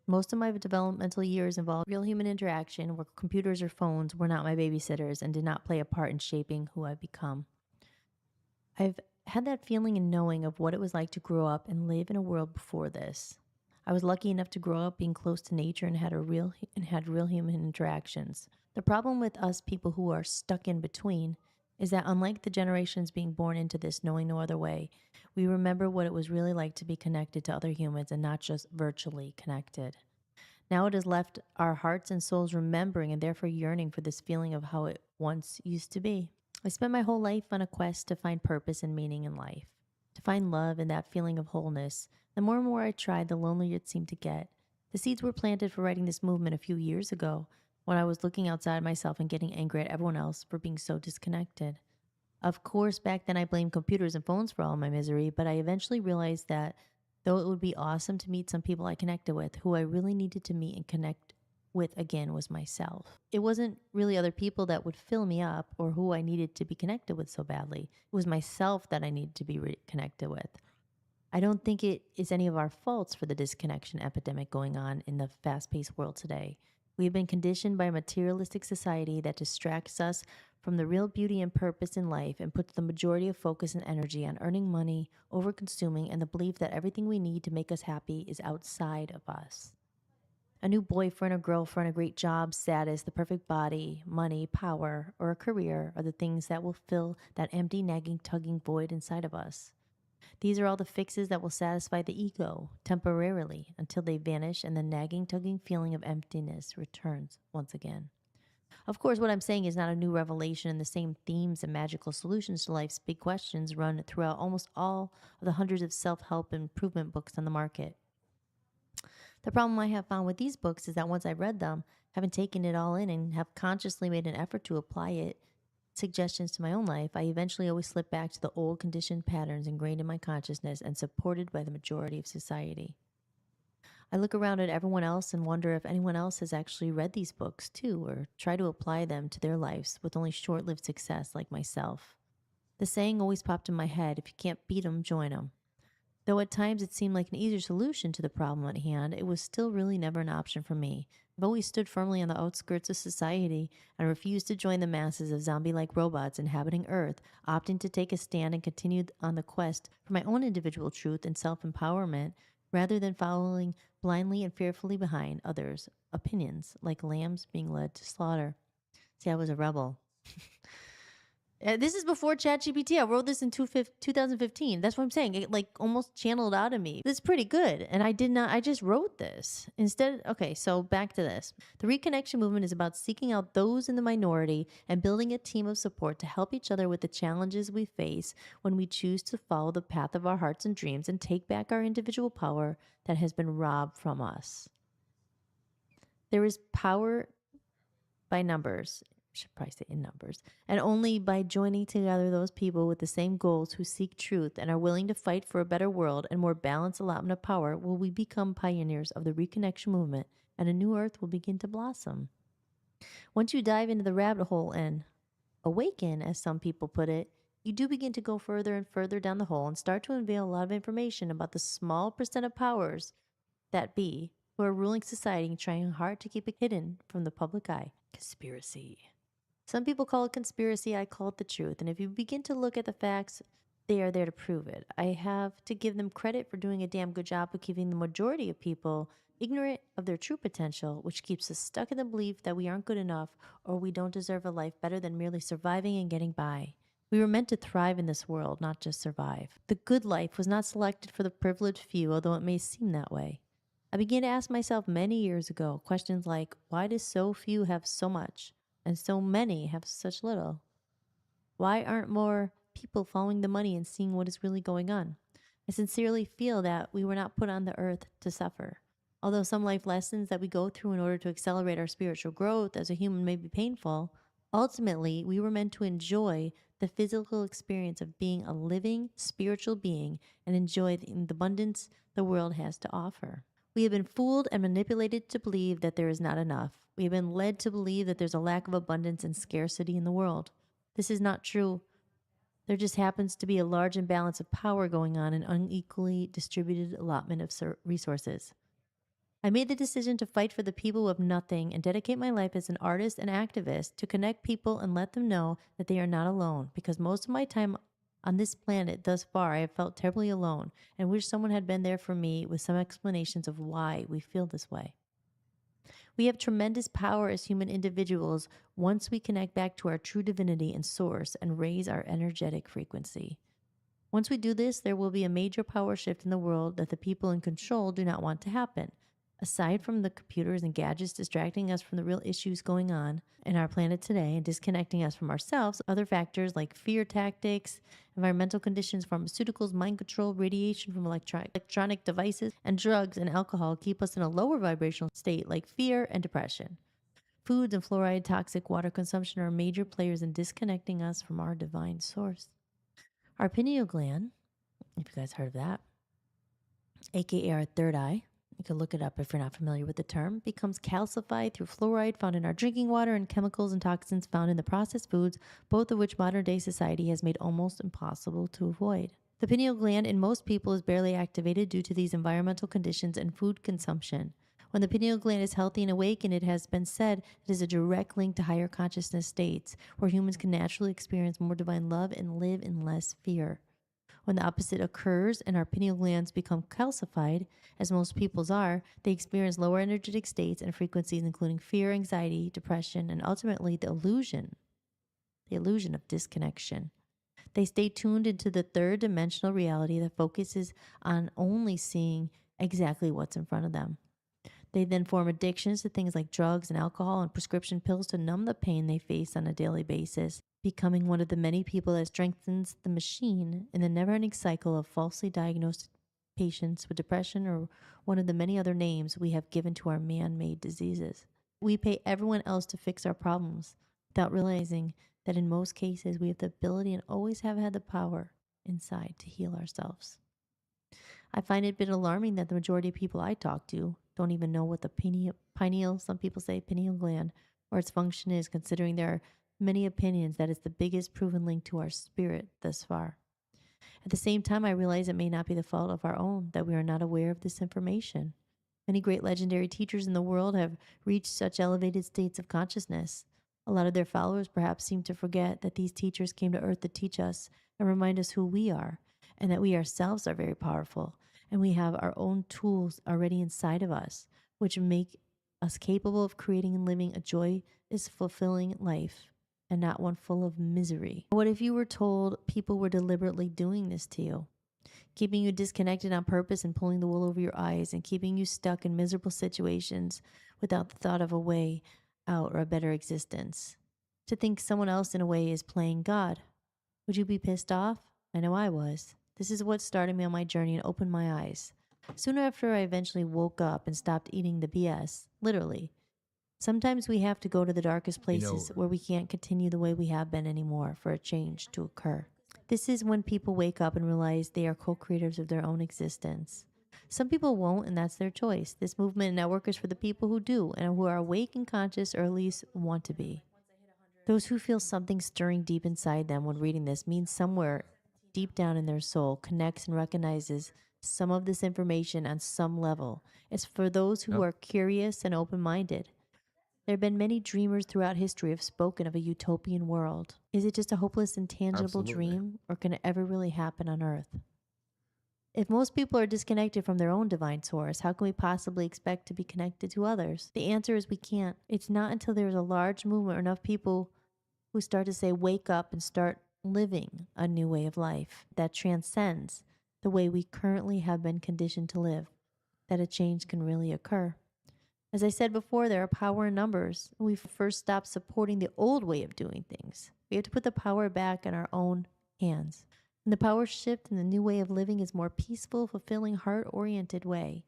Most of my developmental years involved real human interaction where computers or phones were not my babysitters and did not play a part in shaping who I've become. I've had that feeling and knowing of what it was like to grow up and live in a world before this. I was lucky enough to grow up being close to nature and had real human interactions. The problem with us people who are stuck in between is that unlike the generations being born into this knowing no other way, we remember what it was really like to be connected to other humans and not just virtually connected. Now it has left our hearts and souls remembering and therefore yearning for this feeling of how it once used to be. I spent my whole life on a quest to find purpose and meaning in life, to find love and that feeling of wholeness. The more and more I tried, the lonelier it seemed to get. The seeds were planted for writing this movement a few years ago when I was looking outside myself and getting angry at everyone else for being so disconnected. Of course, back then I blamed computers and phones for all my misery, but I eventually realized that though it would be awesome to meet some people I connected with, who I really needed to meet and connect with again was myself. It wasn't really other people that would fill me up or who I needed to be connected with so badly. It was myself that I needed to be reconnected with. I don't think it is any of our faults for the disconnection epidemic going on in the fast-paced world today. We have been conditioned by a materialistic society that distracts us from the real beauty and purpose in life and puts the majority of focus and energy on earning money, over-consuming, and the belief that everything we need to make us happy is outside of us. A new boyfriend or girlfriend, a great job, status, the perfect body, money, power, or a career are the things that will fill that empty, nagging, tugging void inside of us. These are all the fixes that will satisfy the ego temporarily until they vanish and the nagging, tugging feeling of emptiness returns once again. Of course, what I'm saying is not a new revelation, and the same themes and magical solutions to life's big questions run throughout almost all of the hundreds of self-help and improvement books on the market. The problem I have found with these books is that once I've read them, having taken it all in and have consciously made an effort to apply it, suggestions to my own life, I eventually always slip back to the old conditioned patterns ingrained in my consciousness and supported by the majority of society. I look around at everyone else and wonder if anyone else has actually read these books too, or try to apply them to their lives with only short-lived success like myself. The saying always popped in my head, if you can't beat 'em, join 'em. Though at times it seemed like an easier solution to the problem at hand, it was still really never an option for me. I've always stood firmly on the outskirts of society and refused to join the masses of zombie-like robots inhabiting Earth, opting to take a stand and continue on the quest for my own individual truth and self-empowerment, rather than following blindly and fearfully behind others' opinions, like lambs being led to slaughter. See, I was a rebel. This is before ChatGPT. I wrote this in 2015. That's what I'm saying. It like almost channeled out of me. It's pretty good. And I just wrote this. Instead, okay, so back to this. The reconnection movement is about seeking out those in the minority and building a team of support to help each other with the challenges we face when we choose to follow the path of our hearts and dreams and take back our individual power that has been robbed from us. There is power by numbers. Should probably say in numbers, and only by joining together those people with the same goals who seek truth and are willing to fight for a better world and more balanced allotment of power will we become pioneers of the reconnection movement, and a new earth will begin to blossom. Once you dive into the rabbit hole and awaken, as some people put it, you do begin to go further and further down the hole and start to unveil a lot of information about the small percent of powers that be who are ruling society and trying hard to keep it hidden from the public eye. Conspiracy. Some people call it conspiracy, I call it the truth. And if you begin to look at the facts, they are there to prove it. I have to give them credit for doing a damn good job of keeping the majority of people ignorant of their true potential, which keeps us stuck in the belief that we aren't good enough or we don't deserve a life better than merely surviving and getting by. We were meant to thrive in this world, not just survive. The good life was not selected for the privileged few, although it may seem that way. I began to ask myself many years ago questions like, why do so few have so much? And so many have such little? Why aren't more people following the money and seeing what is really going on? I sincerely feel that we were not put on the earth to suffer. Although some life lessons that we go through in order to accelerate our spiritual growth as a human may be painful, ultimately we were meant to enjoy the physical experience of being a living spiritual being and enjoy the abundance the world has to offer. We have been fooled and manipulated to believe that there is not enough. We have been led to believe that there's a lack of abundance and scarcity in the world. This is not true. There just happens to be a large imbalance of power going on, an unequally distributed allotment of resources. I made the decision to fight for the people who have nothing and dedicate my life as an artist and activist to connect people and let them know that they are not alone, because most of my time on this planet thus far, I have felt terribly alone and wish someone had been there for me with some explanations of why we feel this way. We have tremendous power as human individuals once we connect back to our true divinity and source and raise our energetic frequency. Once we do this, there will be a major power shift in the world that the people in control do not want to happen. Aside from the computers and gadgets distracting us from the real issues going on in our planet today and disconnecting us from ourselves, other factors like fear tactics, environmental conditions, pharmaceuticals, mind control, radiation from electronic devices, and drugs and alcohol keep us in a lower vibrational state like fear and depression. Foods and fluoride toxic water consumption are major players in disconnecting us from our divine source. Our pineal gland, if you guys heard of that, aka our third eye, you can look it up if you're not familiar with the term, becomes calcified through fluoride found in our drinking water and chemicals and toxins found in the processed foods, both of which modern day society has made almost impossible to avoid. The pineal gland in most people is barely activated due to these environmental conditions and food consumption. When the pineal gland is healthy and awake, and it has been said it is a direct link to higher consciousness states where humans can naturally experience more divine love and live in less fear. When the opposite occurs and our pineal glands become calcified, as most people's are, they experience lower energetic states and frequencies, including fear, anxiety, depression, and ultimately the illusion of disconnection. They stay tuned into the third dimensional reality that focuses on only seeing exactly what's in front of them. They then form addictions to things like drugs and alcohol and prescription pills to numb the pain they face on a daily basis, becoming one of the many people that strengthens the machine in the never-ending cycle of falsely diagnosed patients with depression or one of the many other names we have given to our man-made diseases. We pay everyone else to fix our problems without realizing that in most cases we have the ability and always have had the power inside to heal ourselves. I find it a bit alarming that the majority of people I talk to don't even know what the pineal, some people say pineal gland, or its function is, considering there are many opinions that it's the biggest proven link to our spirit thus far. At the same time, I realize it may not be the fault of our own that we are not aware of this information. Many great legendary teachers in the world have reached such elevated states of consciousness. A lot of their followers perhaps seem to forget that these teachers came to earth to teach us and remind us who we are, and that we ourselves are very powerful, and we have our own tools already inside of us, which make us capable of creating and living a joyous, fulfilling life, and not one full of misery. What if you were told people were deliberately doing this to you, keeping you disconnected on purpose and pulling the wool over your eyes and keeping you stuck in miserable situations without the thought of a way out or a better existence? To think someone else in a way is playing God. Would you be pissed off? I know I was. This is what started me on my journey and opened my eyes. Soon after, I eventually woke up and stopped eating the BS, literally. Sometimes we have to go to the darkest places where we can't continue the way we have been anymore for a change to occur. This is when people wake up and realize they are co-creators of their own existence. Some people won't, and that's their choice. This movement and network is for the people who do and who are awake and conscious, or at least want to be. Those who feel something stirring deep inside them when reading this means somewhere deep down in their soul connects and recognizes some of this information on some level. It's for those who are curious and open-minded. There have been many dreamers throughout history have spoken of a utopian world. Is it just a hopeless, intangible dream, or can it ever really happen on Earth? If most people are disconnected from their own divine source, how can we possibly expect to be connected to others? The answer is we can't. It's not until there's a large movement or enough people who start to say, wake up and start living a new way of life that transcends the way we currently have been conditioned to live, that a change can really occur. As I said before, there are power in numbers. We first stop supporting the old way of doing things. We have to put the power back in our own hands. And the power shift in the new way of living is more peaceful, fulfilling, heart-oriented way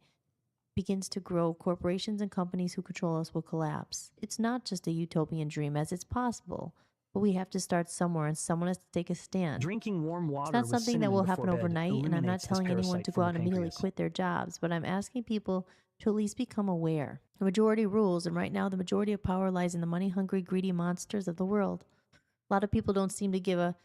begins to grow. Corporations and companies who control us will collapse. It's not just a utopian dream, as it's possible, but we have to start somewhere, and someone has to take a stand. Drinking warm water. It's not with something that will cinnamon happen before bed overnight, and I'm not eliminates this telling anyone parasite to go from out the and immediately pancreas. quit their jobs, but I'm asking people to at least become aware. The majority rules, and right now the majority of power lies in the money-hungry, greedy monsters of the world. A lot of people don't seem to give a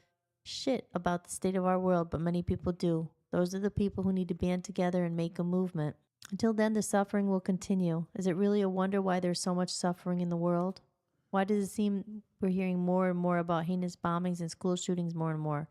shit about the state of our world, but many people do. Those are the people who need to band together and make a movement. Until then, the suffering will continue. Is it really a wonder why there's so much suffering in the world? Why does it seem we're hearing more and more about heinous bombings and school shootings more and more?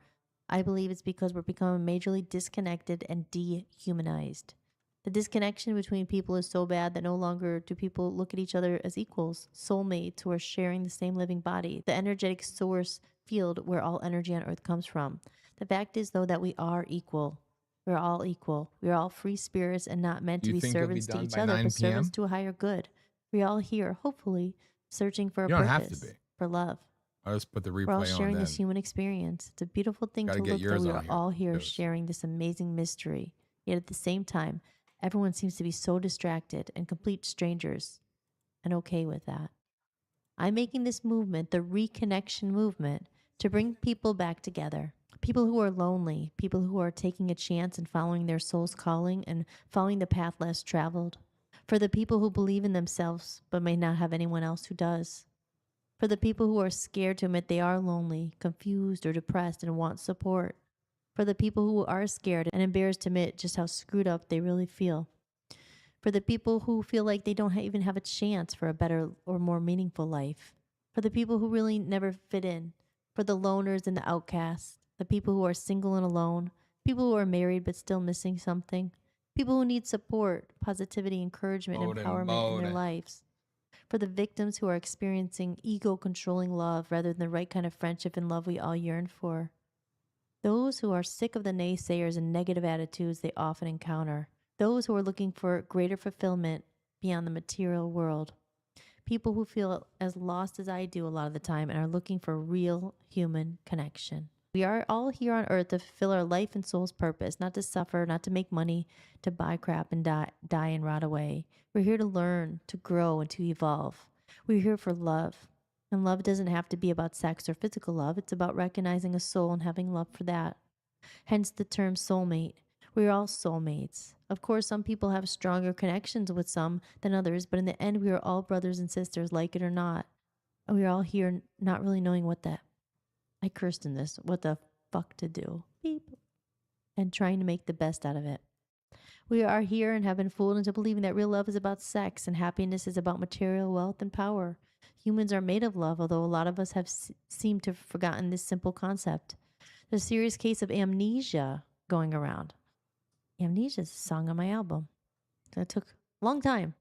I believe it's because we're becoming majorly disconnected and dehumanized. The disconnection between people is so bad that no longer do people look at each other as equals, soulmates who are sharing the same living body, the energetic source field where all energy on earth comes from. The fact is, though, that we are equal. We're all equal. We're all free spirits and not meant Do to you be think you'll be servants to done each by other, 9 but servants p.m.? to a higher good. We're all here, hopefully, searching for a You don't have to purpose, be. for love. I'll just put the We're all replay on sharing this then. human experience. It's a beautiful thing Gotta to get look that yours we on are here, all here because- sharing this amazing mystery. Yet at the same time, everyone seems to be so distracted and complete strangers and okay with that. I'm making this movement, the reconnection movement, to bring people back together. People who are lonely, people who are taking a chance and following their soul's calling and following the path less traveled. For the people who believe in themselves but may not have anyone else who does. For the people who are scared to admit they are lonely, confused, or depressed and want support. For the people who are scared and embarrassed to admit just how screwed up they really feel. For the people who feel like they don't even have a chance for a better or more meaningful life. For the people who really never fit in. For the loners and the outcasts. The people who are single and alone. People who are married but still missing something. People who need support, positivity, encouragement, and empowerment in their lives. For the victims who are experiencing ego-controlling love rather than the right kind of friendship and love we all yearn for. Those who are sick of the naysayers and negative attitudes they often encounter. Those who are looking for greater fulfillment beyond the material world. People who feel as lost as I do a lot of the time and are looking for real human connection. We are all here on earth to fulfill our life and soul's purpose, not to suffer, not to make money, to buy crap and die and rot away. We're here to learn, to grow, and to evolve. We're here for love. And love doesn't have to be about sex or physical love. It's about recognizing a soul and having love for that. Hence the term soulmate. We're all soulmates. Of course, some people have stronger connections with some than others, but in the end, we are all brothers and sisters, like it or not. And we're all here not really knowing I cursed in this, what the fuck to do. Beep. And trying to make the best out of it. We are here and have been fooled into believing that real love is about sex and happiness is about material wealth and power. Humans are made of love, although a lot of us have seemed to have forgotten this simple concept. There's a serious case of amnesia going around. Amnesia is a song on my album. That took a long time.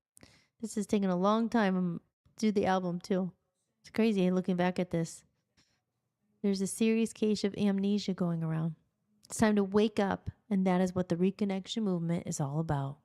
This has taken a long time to do the album, too. It's crazy looking back at this. There's a serious case of amnesia going around. It's time to wake up, and that is what the reconnection movement is all about.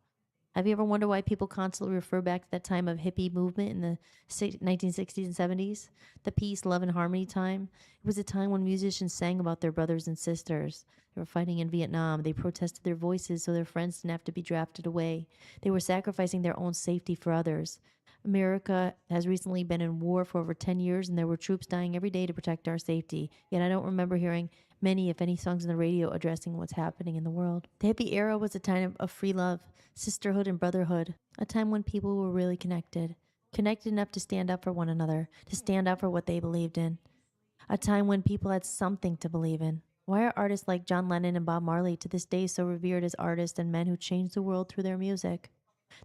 Have you ever wondered why people constantly refer back to that time of hippie movement in the 1960s and 70s? The peace, love, and harmony time? It was a time when musicians sang about their brothers and sisters. They were fighting in Vietnam. They protested their voices so their friends didn't have to be drafted away. They were sacrificing their own safety for others. America has recently been in war for over 10 years, and there were troops dying every day to protect our safety. Yet I don't remember hearing many, if any, songs on the radio addressing what's happening in the world. The hippie era was a time of free love, sisterhood, and brotherhood, a time when people were really connected enough to stand up for one another, to stand up for what they believed in, a time when people had something to believe in. Why are artists like John Lennon and Bob Marley to this day so revered as artists and men who changed the world through their music?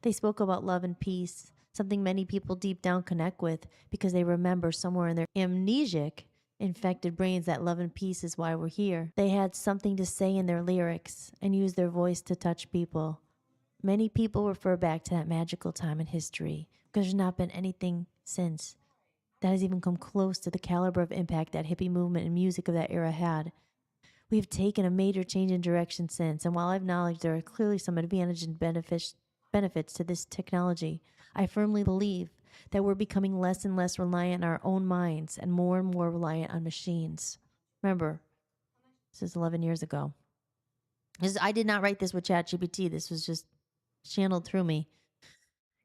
They spoke about love and peace, something many people deep down connect with because they remember somewhere in their amnesic, infected brains that love and peace is why we're here. They had something to say in their lyrics and used their voice to touch people. Many people refer back to that magical time in history because there's not been anything since that has even come close to the caliber of impact that hippie movement and music of that era had. We've taken a major change in direction since, and while I've acknowledged there are clearly some advantages and benefits to this technology, I firmly believe that we're becoming less and less reliant on our own minds and more reliant on machines. Remember, this is 11 years ago. I did not write this with ChatGPT. This was just channeled through me.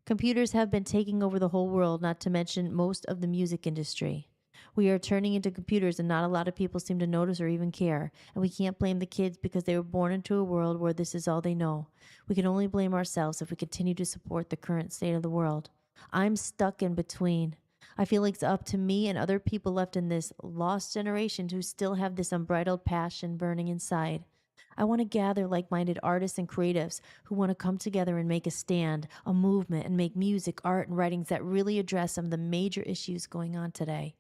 Computers have been taking over the whole world, not to mention most of the music industry. We are turning into computers and not a lot of people seem to notice or even care. And we can't blame the kids because they were born into a world where this is all they know. We can only blame ourselves if we continue to support the current state of the world. I'm stuck in between. I feel like it's up to me and other people left in this lost generation who still have this unbridled passion burning inside. I want to gather like-minded artists and creatives who want to come together and make a stand, a movement, and make music, art, and writings that really address some of the major issues going on today.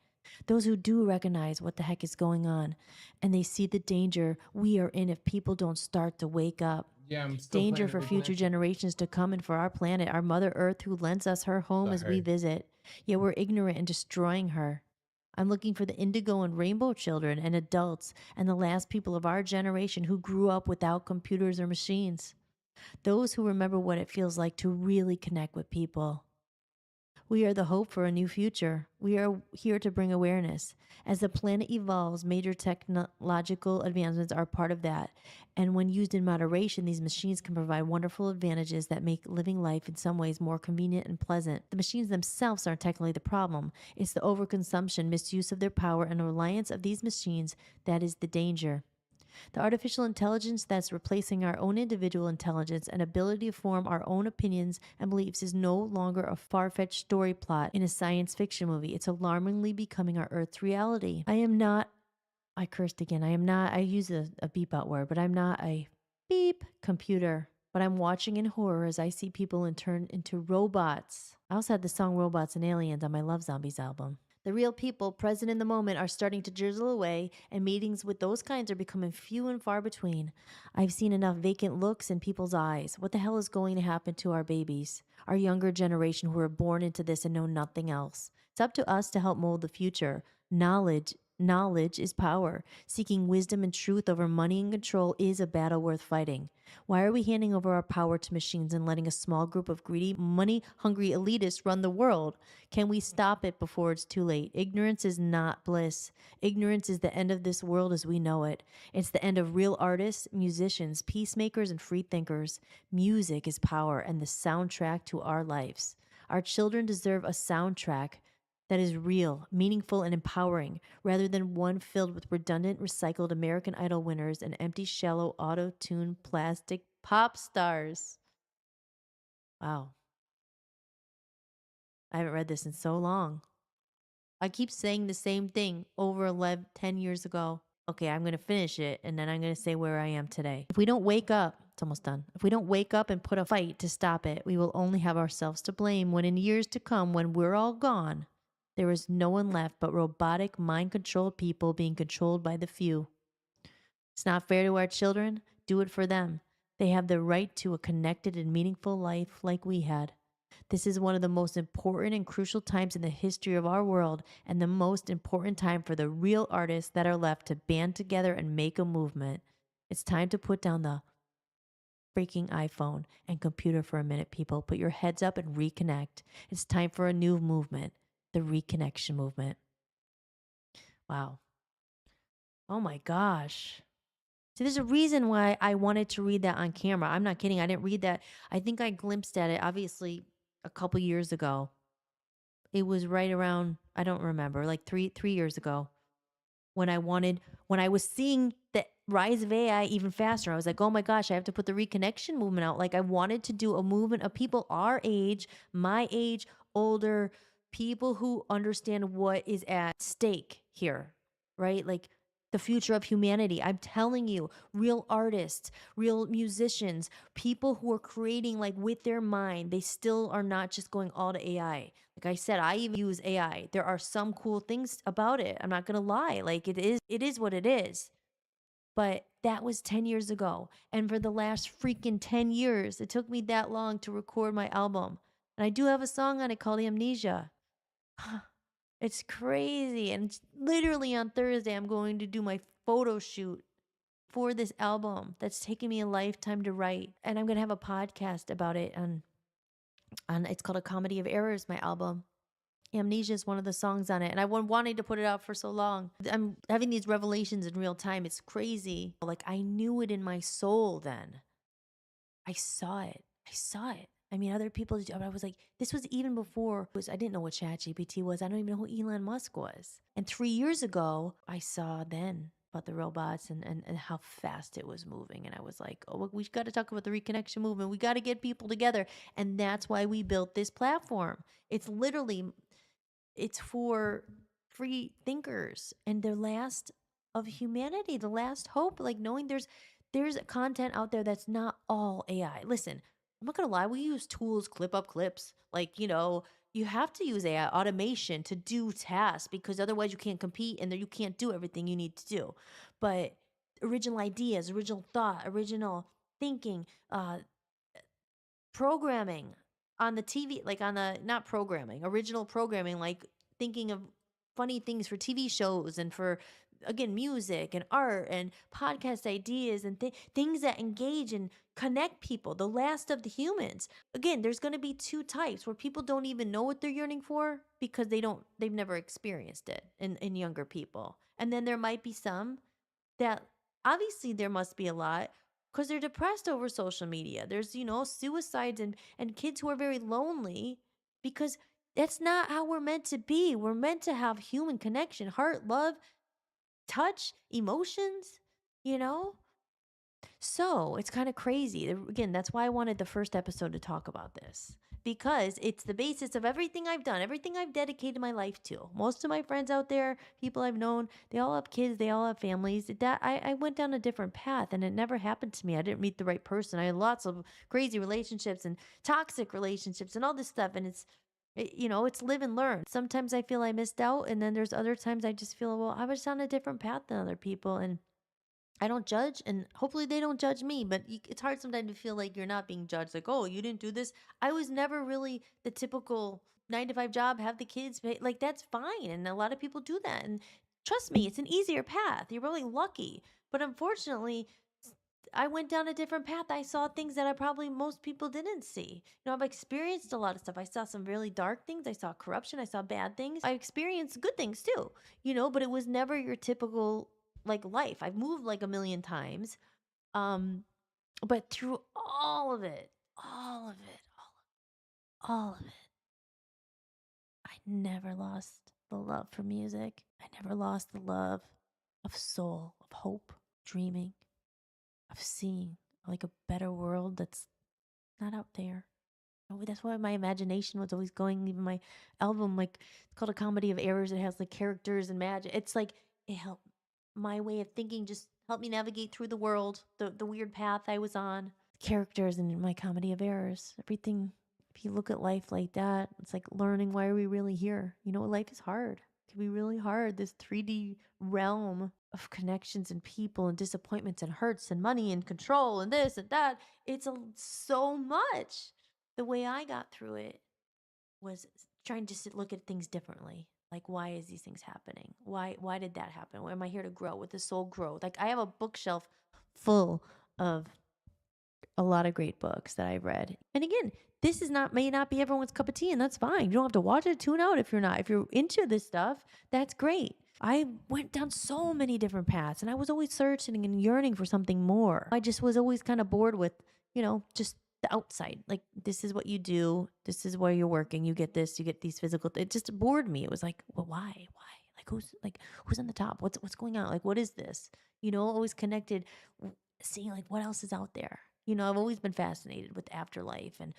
Those who do recognize what the heck is going on, and they see the danger we are in if people don't start to wake up. Yeah, I'm still Danger playing for the future replay. generations to come and for our planet, our Mother Earth who lends us her home as we Sorry. visit. Yet we're ignorant and destroying her. I'm looking for the indigo and rainbow children and adults and the last people of our generation who grew up without computers or machines. Those who remember what it feels like to really connect with people. We are the hope for a new future. We are here to bring awareness. As the planet evolves, major technological advancements are part of that. And when used in moderation, these machines can provide wonderful advantages that make living life in some ways more convenient and pleasant. The machines themselves aren't technically the problem. It's the overconsumption, misuse of their power, and the reliance of these machines that is the danger. The artificial intelligence that's replacing our own individual intelligence and ability to form our own opinions and beliefs is no longer a far-fetched story plot in a science fiction movie. It's alarmingly becoming our Earth's reality. I cursed again. I use a beep out word, but I'm not a beep computer. But I'm watching in horror as I see people turn into robots. I also had the song Robots and Aliens on my Love Zombies album. The real people present in the moment are starting to drizzle away, and meetings with those kinds are becoming few and far between. I've seen enough vacant looks in people's eyes. What the hell is going to happen to our babies, our younger generation who are born into this and know nothing else? It's up to us to help mold the future. Knowledge is power. Seeking wisdom and truth over money and control is a battle worth fighting. Why are we handing over our power to machines and letting a small group of greedy, money-hungry elitists run the world? Can we stop it before it's too late? Ignorance is not bliss. Ignorance is the end of this world as we know it. It's the end of real artists, musicians, peacemakers, and free thinkers. Music is power and the soundtrack to our lives. Our children deserve a soundtrack that is real, meaningful, and empowering, rather than one filled with redundant, recycled American Idol winners and empty, shallow, auto-tuned plastic pop stars. Wow. I haven't read this in so long. I keep saying the same thing over 10 years ago. Okay, I'm going to finish it, and then I'm going to say where I am today. If we don't wake up, it's almost done. If we don't wake up and put a fight to stop it, we will only have ourselves to blame when in years to come, when we're all gone, there is no one left but robotic, mind-controlled people being controlled by the few. It's not fair to our children. Do it for them. They have the right to a connected and meaningful life like we had. This is one of the most important and crucial times in the history of our world, and the most important time for the real artists that are left to band together and make a movement. It's time to put down the freaking iPhone and computer for a minute, people. Put your heads up and reconnect. It's time for a new movement. The reconnection movement. Wow. Oh my gosh. See, there's a reason why I wanted to read that on camera. I'm not kidding. I didn't read that. I think I glimpsed at it, obviously, a couple years ago. It was right around, I don't remember, like three years ago, when I was seeing the rise of AI even faster. I was like, oh my gosh, I have to put the reconnection movement out. Like, I wanted to do a movement of people our age, my age, older, people who understand what is at stake here, right? Like the future of humanity. I'm telling you, real artists, real musicians, people who are creating like with their mind, they still are not just going all to AI. Like I said, I even use AI. There are some cool things about it. I'm not going to lie. Like it is what it is. But that was 10 years ago. And for the last freaking 10 years, it took me that long to record my album. And I do have a song on it called Amnesia. It's crazy. And it's literally on Thursday, I'm going to do my photo shoot for this album that's taken me a lifetime to write. And I'm going to have a podcast about it. And it's called A Comedy of Errors, my album. Amnesia is one of the songs on it. And I wanted to put it out for so long. I'm having these revelations in real time. It's crazy. Like I knew it in my soul then. I saw it. I mean, other people, but I was like, this was even before, I didn't know what ChatGPT was. I don't even know who Elon Musk was. And 3 years ago, I saw then about the robots and how fast it was moving. And I was like, oh, we got to talk about the reconnection movement. We got to get people together. And that's why we built this platform. It's for free thinkers and the last of humanity, the last hope, like knowing there's content out there that's not all AI. Listen, I'm not gonna lie, we use tools, clip up clips. Like, you have to use AI automation to do tasks because otherwise you can't compete and you can't do everything you need to do. But original ideas, original thought, original thinking, programming on the TV, like not programming, original programming, like thinking of funny things for TV shows and for, again, music and art and podcast ideas and things that engage and connect people, the last of the humans. Again, there's going to be two types where people don't even know what they're yearning for because they've never experienced it in younger people. And then there might be some that, obviously there must be a lot, because they're depressed over social media. There's, suicides and kids who are very lonely because that's not how we're meant to be. We're meant to have human connection, heart, love, touch, emotions, you know? So it's kind of crazy. Again, that's why I wanted the first episode to talk about this, because it's the basis of everything I've done, everything I've dedicated my life to. Most of my friends out there, people I've known, they all have kids, they all have families. That I went down a different path, and it never happened to me. I didn't meet the right person. I had lots of crazy relationships and toxic relationships and all this stuff, and it's live and learn. Sometimes I feel I missed out, and then there's other times I just feel, well, I was on a different path than other people, and I don't judge, and hopefully they don't judge me, but it's hard sometimes to feel like you're not being judged. Like, oh, you didn't do this. I was never really the typical 9 to 5 job, have the kids, like that's fine. And a lot of people do that. And trust me, it's an easier path. You're really lucky. But unfortunately, I went down a different path. I saw things that I probably most people didn't see. I've experienced a lot of stuff. I saw some really dark things. I saw corruption. I saw bad things. I experienced good things too, but it was never your typical life. I've moved like a million times. But through all of it, all of it, I never lost the love for music. I never lost the love of soul, of hope, dreaming, of seeing like a better world that's not out there. That's why my imagination was always going. Even my album, it's called A Comedy of Errors. It has characters and magic. It's it helped my way of thinking, just helped me navigate through the world, the weird path I was on. Characters in my comedy of errors, everything. If you look at life like that, it's like learning, why are we really here? Life is hard. It can be really hard. This 3D realm of connections and people and disappointments and hurts and money and control and this and that. It's so much. The way I got through it was trying to look at things differently. Why is these things happening? Why did that happen? Why am I here to grow? With the soul grow? I have a bookshelf full of a lot of great books that I've read. And again, this may not be everyone's cup of tea, and that's fine. You don't have to watch it, tune out if you're not. If you're into this stuff, that's great. I went down so many different paths, and I was always searching and yearning for something more. I just was always kind of bored with, just the outside. This is what you do. This is where you're working. You get this, you get these physical. It just bored me. It was well, why? Who's on the top? What's going on? What is this? Always connected, seeing what else is out there. I've always been fascinated with afterlife and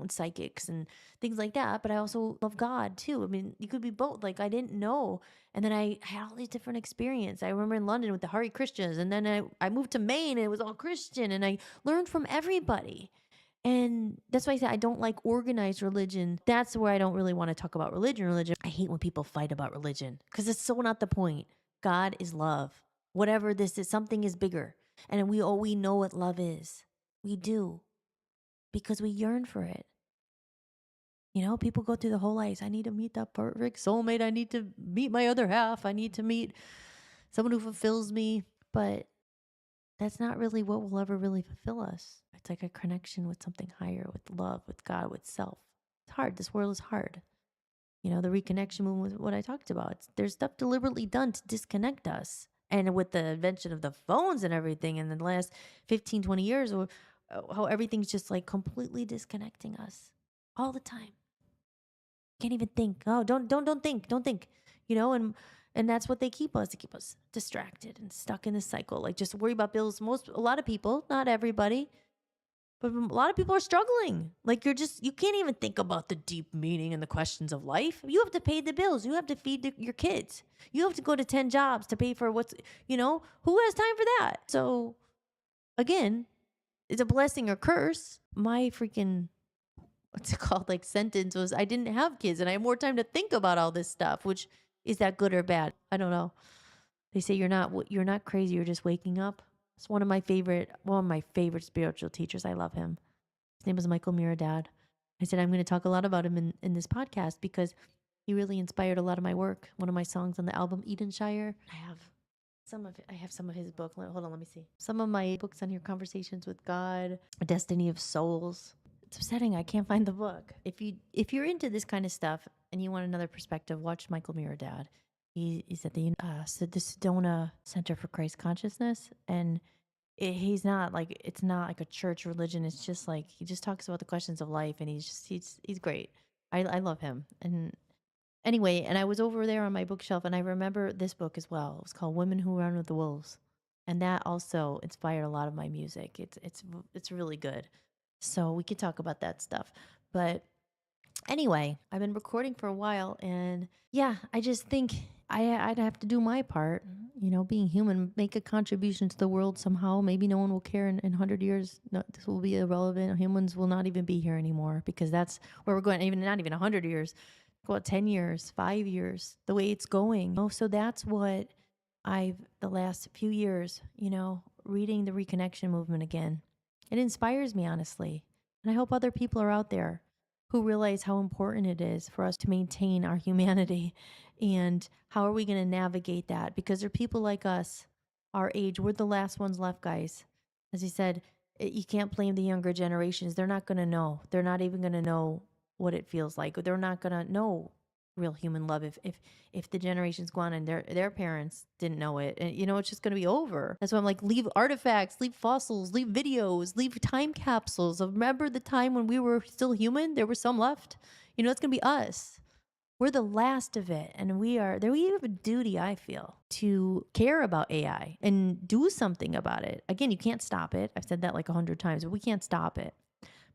psychics and things like that, but I also love God too. I mean, you could be both. I didn't know. And then I had all these different experiences. I remember in London with the Hare Krishnas, and then I moved to Maine and it was all Christian, and I learned from everybody. And that's why I said I don't like organized religion. That's where I don't really want to talk about religion. I hate when people fight about religion because it's so not the point. God is love. Whatever this is, something is bigger. And we know what love is. We do. Because we yearn for it. People go through the whole life. I need to meet that perfect soulmate. I need to meet my other half. I need to meet someone who fulfills me. But that's not really what will ever really fulfill us. It's a connection with something higher, with love, with God, with self. It's hard. This world is hard. The reconnection movement was what I talked about. There's stuff deliberately done to disconnect us. And with the invention of the phones and everything in the last 15, 20 years, how everything's just completely disconnecting us all the time. Can't even think. Oh, don't think. And that's what they keep us. They keep us distracted and stuck in this cycle. Just worry about bills. A lot of people, not everybody, but a lot of people are struggling. You can't even think about the deep meaning and the questions of life. You have to pay the bills. You have to feed your kids. You have to go to 10 jobs to pay for who has time for that? So again, it's a blessing or curse. My freaking, what's it called? Sentence was, I didn't have kids and I have more time to think about all this stuff, which is that good or bad? I don't know. They say you're not crazy. You're just waking up. It's one of my favorite spiritual teachers. I love him. His name is Michael Miradad. I said, I'm going to talk a lot about him in this podcast because He really inspired a lot of my work. One of my songs on the album, Edenshire. I have some of his book. Hold on, let me see. Some of my books on here, Conversations with God, Destiny of Souls. It's upsetting. I can't find the book. If you're into this kind of stuff and you want another perspective, watch Michael Miradad. He's at the Sedona Center for Christ Consciousness, and he's not like, it's not like a church religion. It's just like, he just talks about the questions of life, and he's great. I love him. And anyway, and I was over there on my bookshelf, and I remember this book as well. It was called Women Who Run with the Wolves, and that also inspired a lot of my music. It's really good. So we could talk about that stuff. But anyway, I've been recording for a while, and yeah, I just think I'd have to do my part, being human, make a contribution to the world somehow. Maybe no one will care in 100 years. No, this will be irrelevant. Humans will not even be here anymore, because that's where we're going. Not even 100 years, go 10 years, 5 years, the way it's going. So that's what the last few years, reading the Reconnection movement again, it inspires me, honestly. And I hope other people are out there who realize how important it is for us to maintain our humanity, and how are we going to navigate that? Because there are people like us, our age, we're the last ones left, guys. As he said, you can't blame the younger generations. They're not going to know. They're not even going to know what it feels like. They're not going to know real human love if the generations go on and their parents didn't know it, and it's just going to be over. That's why I'm like, leave artifacts, leave fossils, leave videos, leave time capsules of, remember the time when we were still human. There were some left. It's going to be us. We're the last of it, and we have a duty, I feel, to care about AI and do something about it. Again, you can't stop it. I've said that like 100 times, but we can't stop it.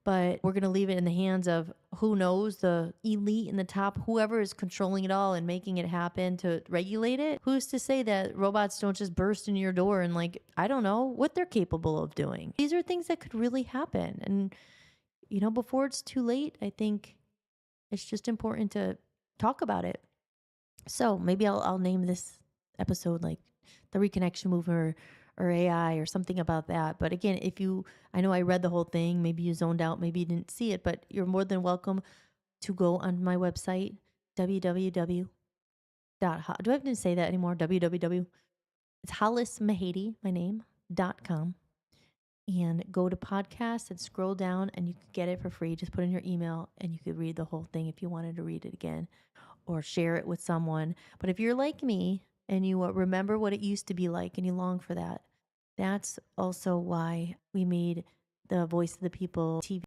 But we're going to leave it in the hands of, who knows, the elite in the top, whoever is controlling it all and making it happen to regulate it. Who's to say that robots don't just burst in your door and, like, I don't know what they're capable of doing. These are things that could really happen. And, before it's too late, I think it's just important to talk about it. So maybe I'll name this episode like the Reconnection Movement, or AI, or something about that. But again, I know I read the whole thing, maybe you zoned out, maybe you didn't see it, but you're more than welcome to go on my website, www. Do I have to say that anymore? www. It's Hollis Mahady, my name, .com. And go to podcasts and scroll down, and you can get it for free. Just put in your email and you could read the whole thing if you wanted to read it again, or share it with someone. But if you're like me and you remember what it used to be like and you long for that, that's also why we made the Voice of the People TV